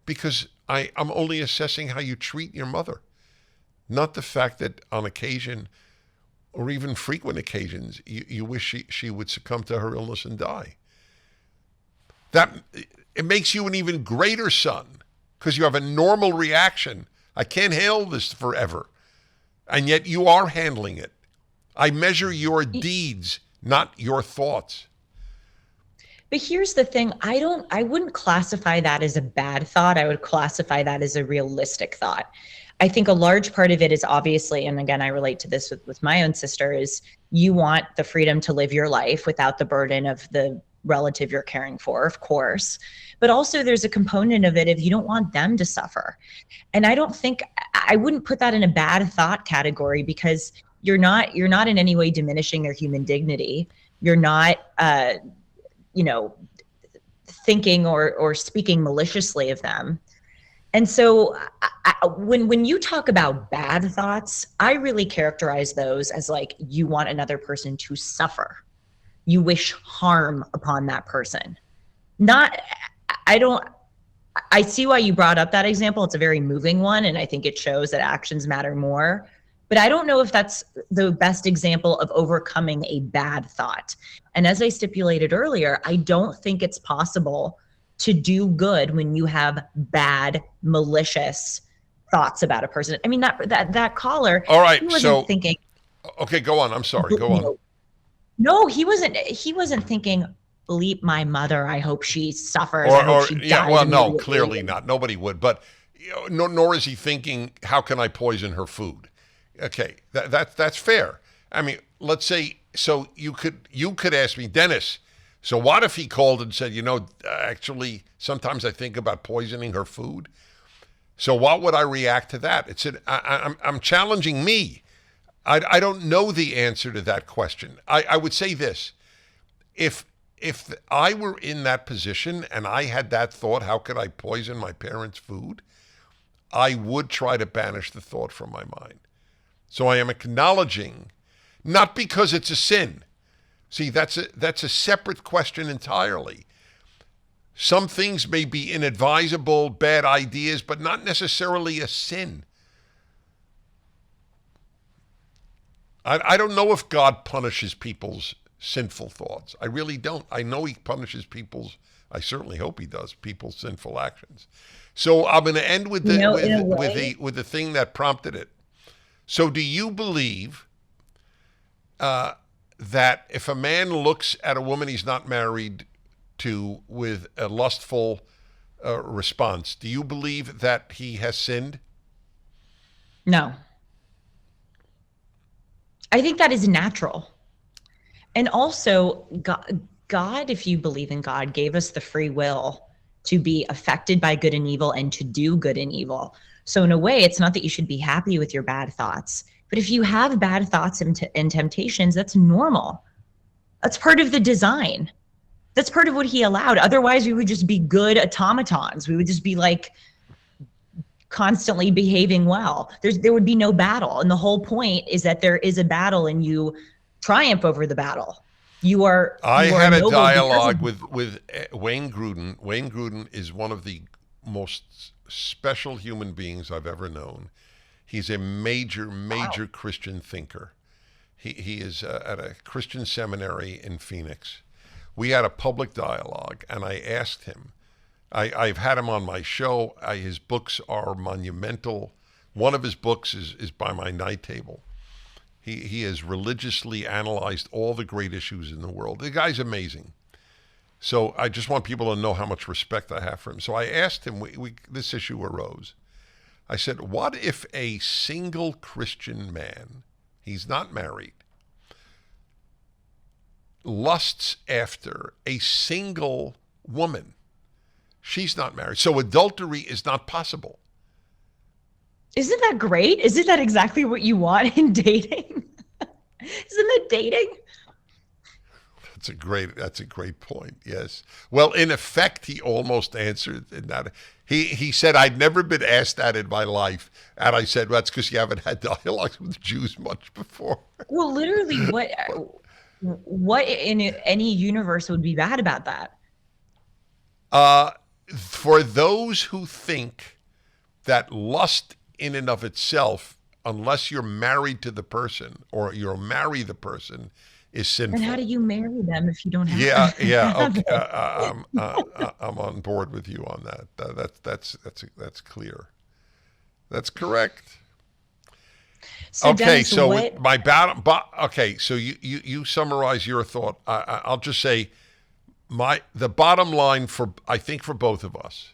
because I'm only assessing how you treat your mother, not the fact that on occasion or even frequent occasions, you wish she would succumb to her illness and die. That it makes you an even greater son because you have a normal reaction. I can't handle this forever. And yet you are handling it. I measure your deeds, not your thoughts. But here's the thing, I wouldn't classify that as a bad thought. I would classify that as a realistic thought. I think a large part of it is obviously, and again, I relate to this with my own sister, is you want the freedom to live your life without the burden of the relative you're caring for, of course. But also there's a component of it if you don't want them to suffer. And I wouldn't put that in a bad thought category because you're not in any way diminishing their human dignity. You're not, thinking or speaking maliciously of them. And so when you talk about bad thoughts, I really characterize those as like you want another person to suffer. You wish harm upon that person. I see why you brought up that example. It's a very moving one, and I think it shows that actions matter more. But I don't know if that's the best example of overcoming a bad thought. And as I stipulated earlier, I don't think it's possible to do good when you have bad, malicious thoughts about a person. I mean, that caller, all right, he wasn't thinking. Okay, go on. I'm sorry. Go on. No, he wasn't thinking, bleep my mother, I hope she suffers. I hope she dies. Well, no, clearly not. Nobody would. But nor is he thinking, how can I poison her food? Okay, that's fair. I mean, let's say, so you could ask me, Dennis, so what if he called and said, actually, sometimes I think about poisoning her food. So what would I react to that? I'm challenging me. I don't know the answer to that question. I would say this. If I were in that position and I had that thought, how could I poison my parents' food? I would try to banish the thought from my mind. So I am acknowledging, not because it's a sin. See, that's a separate question entirely. Some things may be inadvisable, bad ideas, but not necessarily a sin. I don't know if God punishes people's sinful thoughts. I really don't. I know he punishes I certainly hope he does, people's sinful actions. So I'm going to end with the thing that prompted it. So do you believe that if a man looks at a woman he's not married to with a lustful response, do you believe that he has sinned? No. I think that is natural. And also, God, if you believe in God, gave us the free will to be affected by good and evil and to do good and evil. So in a way, it's not that you should be happy with your bad thoughts, but if you have bad thoughts and temptations, that's normal. That's part of the design. That's part of what he allowed. Otherwise, we would just be good automatons. We would just be like constantly behaving well. There would be no battle. And the whole point is that there is a battle and you triumph over the battle. I had a dialogue with Wayne Gruden. Wayne Gruden is one of the most special human beings I've ever known. He's a major Christian thinker. He is at a Christian seminary in Phoenix. We had a public dialogue, and I asked him. I've had him on my show. His books are monumental. One of his books is by my night table. He has religiously analyzed all the great issues in the world. The guy's amazing. So I just want people to know how much respect I have for him. So I asked him, this issue arose. I said, what if a single Christian man, he's not married, lusts after a single woman? She's not married. So adultery is not possible. Isn't that great? Isn't that exactly what you want in dating? Isn't that dating? That's a great point. Yes. Well, in effect, he almost answered in that. He said, "I'd never been asked that in my life," and I said, "Well, that's because you haven't had dialogues with Jews much before." Well, literally, what in any universe would be bad about that? For those who think that lust in and of itself, unless you're married to the person or you'll marry the person, is And how sinful. do you marry them if you don't have, Yeah. have Okay, it? I'm on board with you on that. That's clear. That's correct. So Okay, Dennis, so what? with my bottom, okay, so you summarize your thought. I'll just say the bottom line for I think for both of us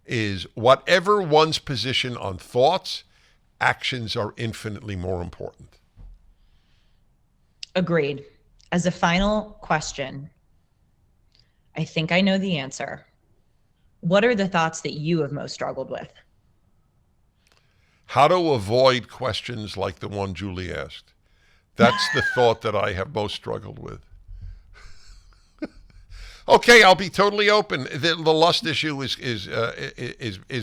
is whatever one's position on thoughts, actions are infinitely more important. Agreed. As a final question, I think I know the answer. What are the thoughts that you have most struggled with? How to avoid questions like the one Julie asked. That's the thought that I have most struggled with. Okay, I'll be totally open. The lust issue is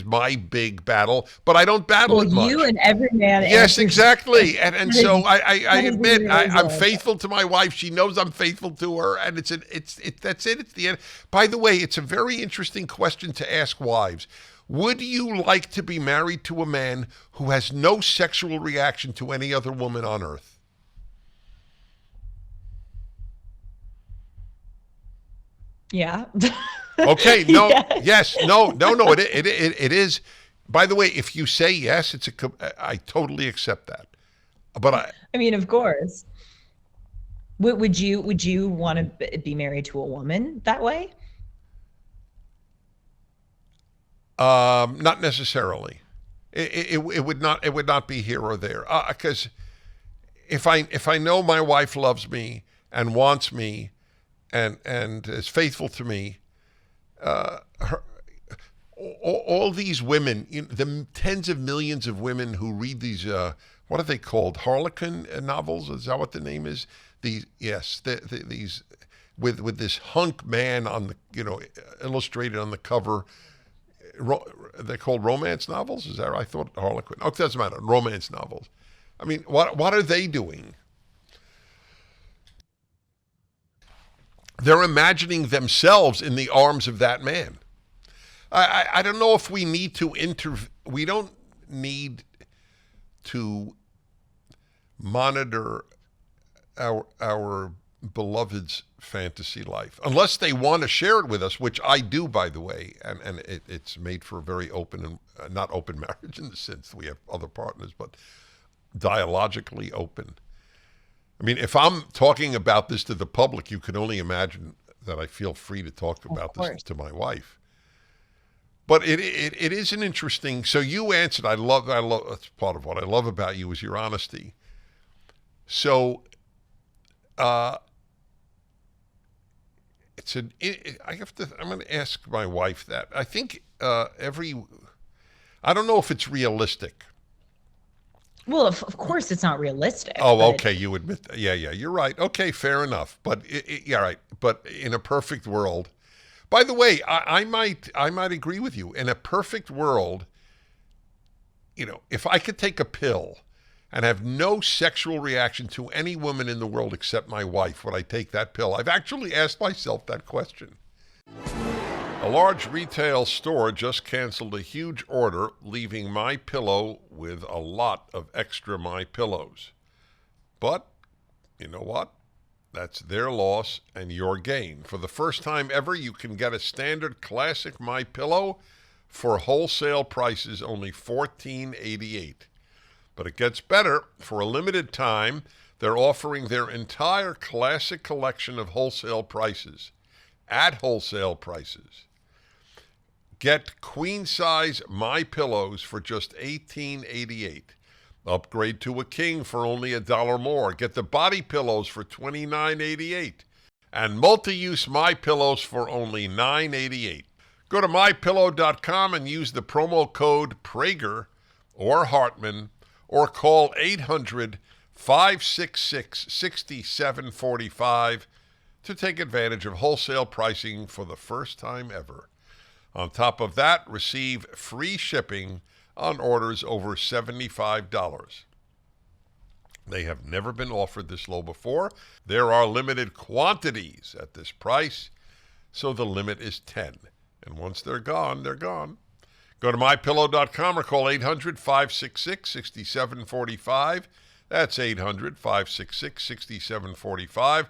my big battle, but I don't battle Well, it you much. and every man Yes, answers. exactly. And so I That is the admit I'm realism. faithful to my wife. She knows I'm faithful to her, and that's it. It's the end. By the way, it's a very interesting question to ask wives. Would you like to be married to a man who has no sexual reaction to any other woman on earth? Yeah. Okay, no, Yes. yes, no. It is. By the way, if you say yes, I totally accept that. But I mean, of course. Would you want to be married to a woman that way? not necessarily. It would not be here or there. Because if I know my wife loves me and wants me and is faithful to me, her, all these women, the tens of millions of women who read these, what are they called? Harlequin novels? Is that what the name is? These with this hunk man on the, illustrated on the cover. They're called romance novels. Is that right? I thought Harlequin. Oh, it doesn't matter. Romance novels. I mean, what are they doing? They're imagining themselves in the arms of that man. I don't know if we need to we don't need to monitor our beloved's fantasy life unless they want to share it with us, which I do, by the way, and it's made for a very open and not open marriage in the sense that we have other partners, but dialogically open. I mean, if I'm talking about this to the public, you can only imagine that I feel free to talk about this to my wife. But it is an interesting. So you answered. I love. That's part of what I love about you is your honesty. So, I have to. I'm going to ask my wife that. I think I don't know if it's realistic. Well, of course, it's not realistic. Oh, okay. You admit that. Yeah, you're right. Okay, fair enough. But yeah, right. But in a perfect world, by the way, I might agree with you. In a perfect world, if I could take a pill and have no sexual reaction to any woman in the world except my wife, would I take that pill? I've actually asked myself that question. A large retail store just canceled a huge order, leaving MyPillow with a lot of extra MyPillows. But you know what? That's their loss and your gain. For the first time ever, you can get a standard classic MyPillow for wholesale prices only $14.88. But it gets better. For a limited time, they're offering their entire classic collection of wholesale prices at wholesale prices. Get queen-size MyPillows for just $18.88. Upgrade to a king for only $1 more. Get the body pillows for $29.88. And multi-use MyPillows for only $9.88. Go to MyPillow.com and use the promo code Prager or Hartman or call 800-566-6745. to take advantage of wholesale pricing for the first time ever. On top of that, receive free shipping on orders over $75. They have never been offered this low before. There are limited quantities at this price, so the limit is 10. And once they're gone, they're gone. Go to mypillow.com or call 800-566-6745. That's 800-566-6745.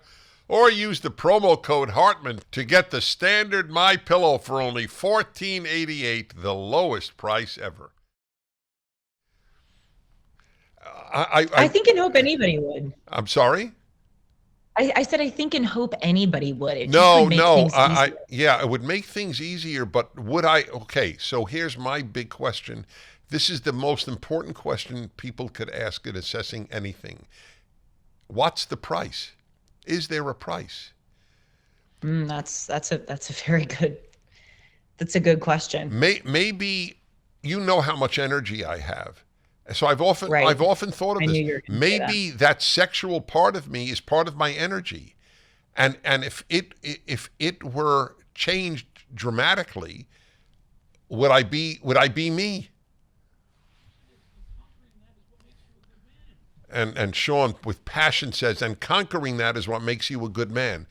Or use the promo code Hartman to get the standard MyPillow for only $14.88, the lowest price ever. I think and hope anybody would. I'm sorry? I said I think and hope anybody would. It No, just would make things easier. Yeah, it would make things easier, but would I? Okay, so here's my big question. This is the most important question people could ask in assessing anything. What's the price? Is there a price? That's a very good. That's a good question. Maybe you know how much energy I have. So I've often thought of this. Maybe that sexual part of me is part of my energy, and if it were changed dramatically, would I be me? And Sean with passion says, and conquering that is what makes you a good man.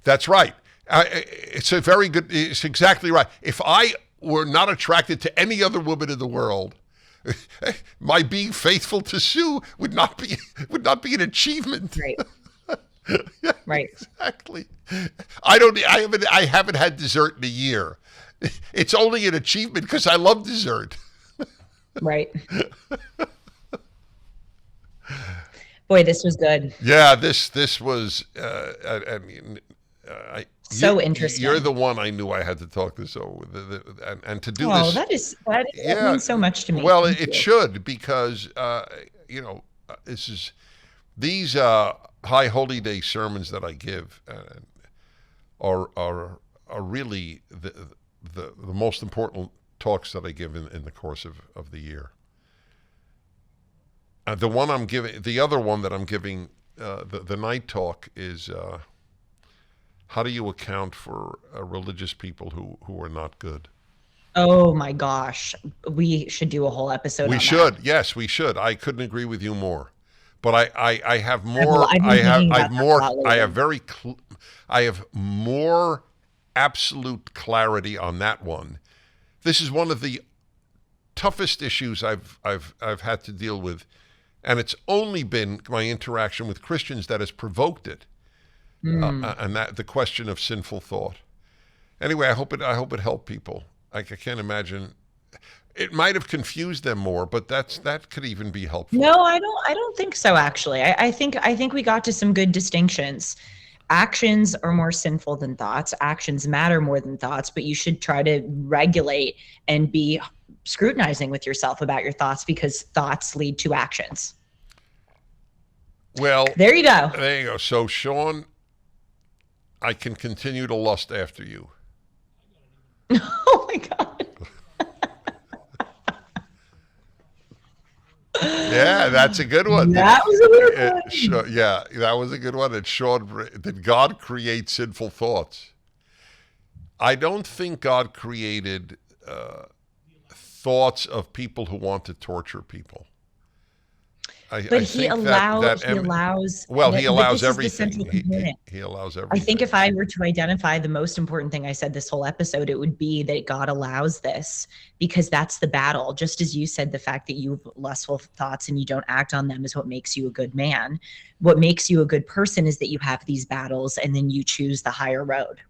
That's right. It's a very good. It's exactly right. If I were not attracted to any other woman in the world, my being faithful to Sue would not be an achievement. Right. Yeah, right. Exactly. I haven't had dessert in a year. It's only an achievement because I love dessert. Right. Boy, this was good. Yeah, this was. So interesting. You're the one I knew I had to talk this over, and to do this. Oh, that means so much to me. Well, it should, because these high holy day sermons that I give are really the most important talks that I give in the course of the year. The one I'm giving, the other one that I'm giving, the night talk is. How do you account for religious people who are not good? Oh my gosh, we should do a whole episode. We should, yes, we should. I couldn't agree with you more. But I have more. I have more absolute clarity on that one. This is one of the toughest issues I've had to deal with, and it's only been my interaction with Christians that has provoked it. And that the question of sinful thought. Anyway, I hope it helped people. I can't imagine. It might have confused them more, but that could even be helpful. No, I don't think so. Actually, I think we got to some good distinctions. Actions are more sinful than thoughts. Actions matter more than thoughts, but you should try to regulate and be scrutinizing with yourself about your thoughts, because thoughts lead to actions. Well, there you go. There you go. So, Sean, I can continue to lust after you. Oh my God. Yeah, that's a good one. That was a weird one. Yeah, that was a good one. And Sean, did God create sinful thoughts? I don't think God created thoughts of people who want to torture people. But he allows. Well, he allows everything. He allows everything. I think if I were to identify the most important thing I said this whole episode, it would be that God allows this, because that's the battle. Just as you said, the fact that you have lustful thoughts and you don't act on them is what makes you a good man. What makes you a good person is that you have these battles and then you choose the higher road.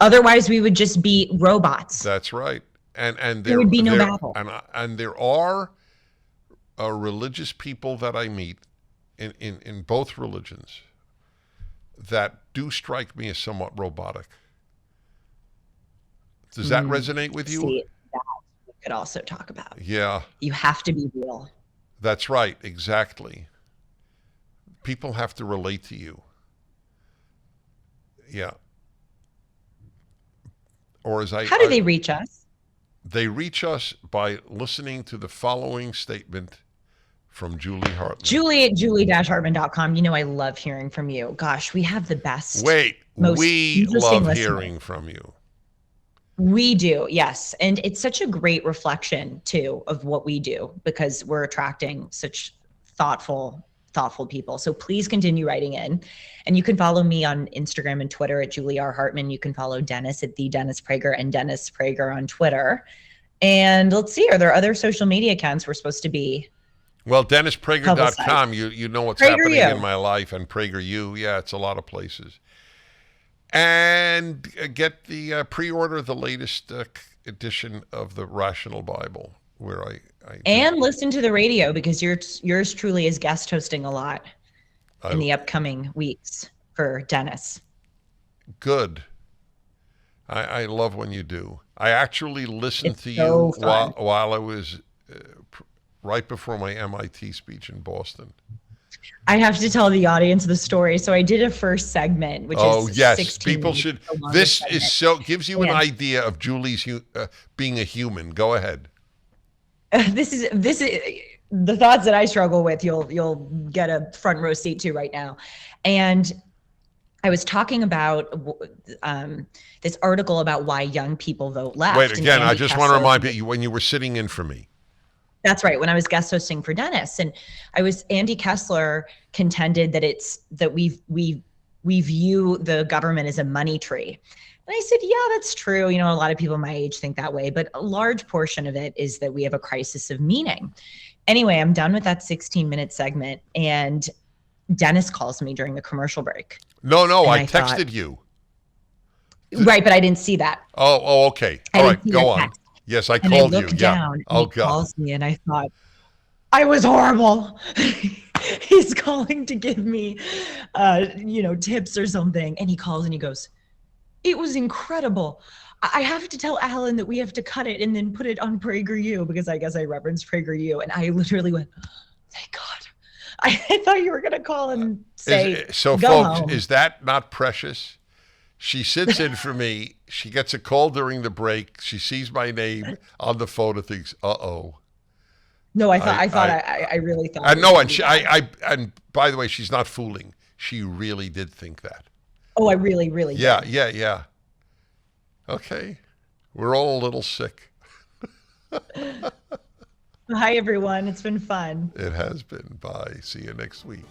Otherwise, we would just be robots. That's right. And there would be no battle. And there are religious people that I meet in both religions that do strike me as somewhat robotic. Does that resonate with you? See, that we could also talk about. Yeah. You have to be real. That's right. Exactly. People have to relate to you. Yeah. Or how do they reach us? They reach us by listening to the following statement from Julie Hartman. Julie at julie-hartman.com. You know, I love hearing from you. Gosh, we have the best, Wait, most we interesting love listeners. hearing from you. We do, yes. And it's such a great reflection, too, of what we do, because we're attracting such thoughtful people. So please continue writing in. And you can follow me on Instagram and Twitter at Julie R. Hartman. You can follow Dennis at the Dennis Prager and Dennis Prager on Twitter. And let's see, are there other social media accounts we're supposed to be? Well, DennisPrager.com, you know what's happening in my life, and PragerU, yeah, it's a lot of places. And get the pre-order the latest edition of the Rational Bible, where I and listen to the radio, because yours truly is guest hosting a lot in the upcoming weeks for Dennis. Good. I love when you do. I actually listened to you while I was right before my MIT speech in Boston. I have to tell the audience the story. So I did a first segment, which is yes, 16 people should. This is gives you an idea of Julie's being a human. Go ahead. This is the thoughts that I struggle with. You'll get a front row seat to right now, and I was talking about this article about why young people vote left. Wait, again, I just want to remind you when you were sitting in for me. That's right. When I was guest hosting for Dennis, and Andy Kessler contended that we view the government as a money tree. And I said, yeah, that's true. You know, a lot of people my age think that way, but a large portion of it is that we have a crisis of meaning. Anyway, I'm done with that 16-minute segment, and Dennis calls me during the commercial break. No, I texted you. Right, but I didn't see that. Oh, okay. All right, go on. Yes, I called you. I looked down, and he calls me, and I thought, I was horrible. He's calling to give me, tips or something. And he calls and he goes, it was incredible. I have to tell Alan that we have to cut it and then put it on PragerU, because I guess I referenced PragerU. And I literally went, thank God. I thought you were going to call and say, so go folks, home. Is that not precious? She sits in for me. She gets a call during the break. She sees my name on the phone and thinks, uh-oh. No, I really thought. I know, and by the way, she's not fooling. She really did think that. Oh, I really did. Yeah. Okay. We're all a little sick. Hi, everyone. It's been fun. It has been. Bye. See you next week.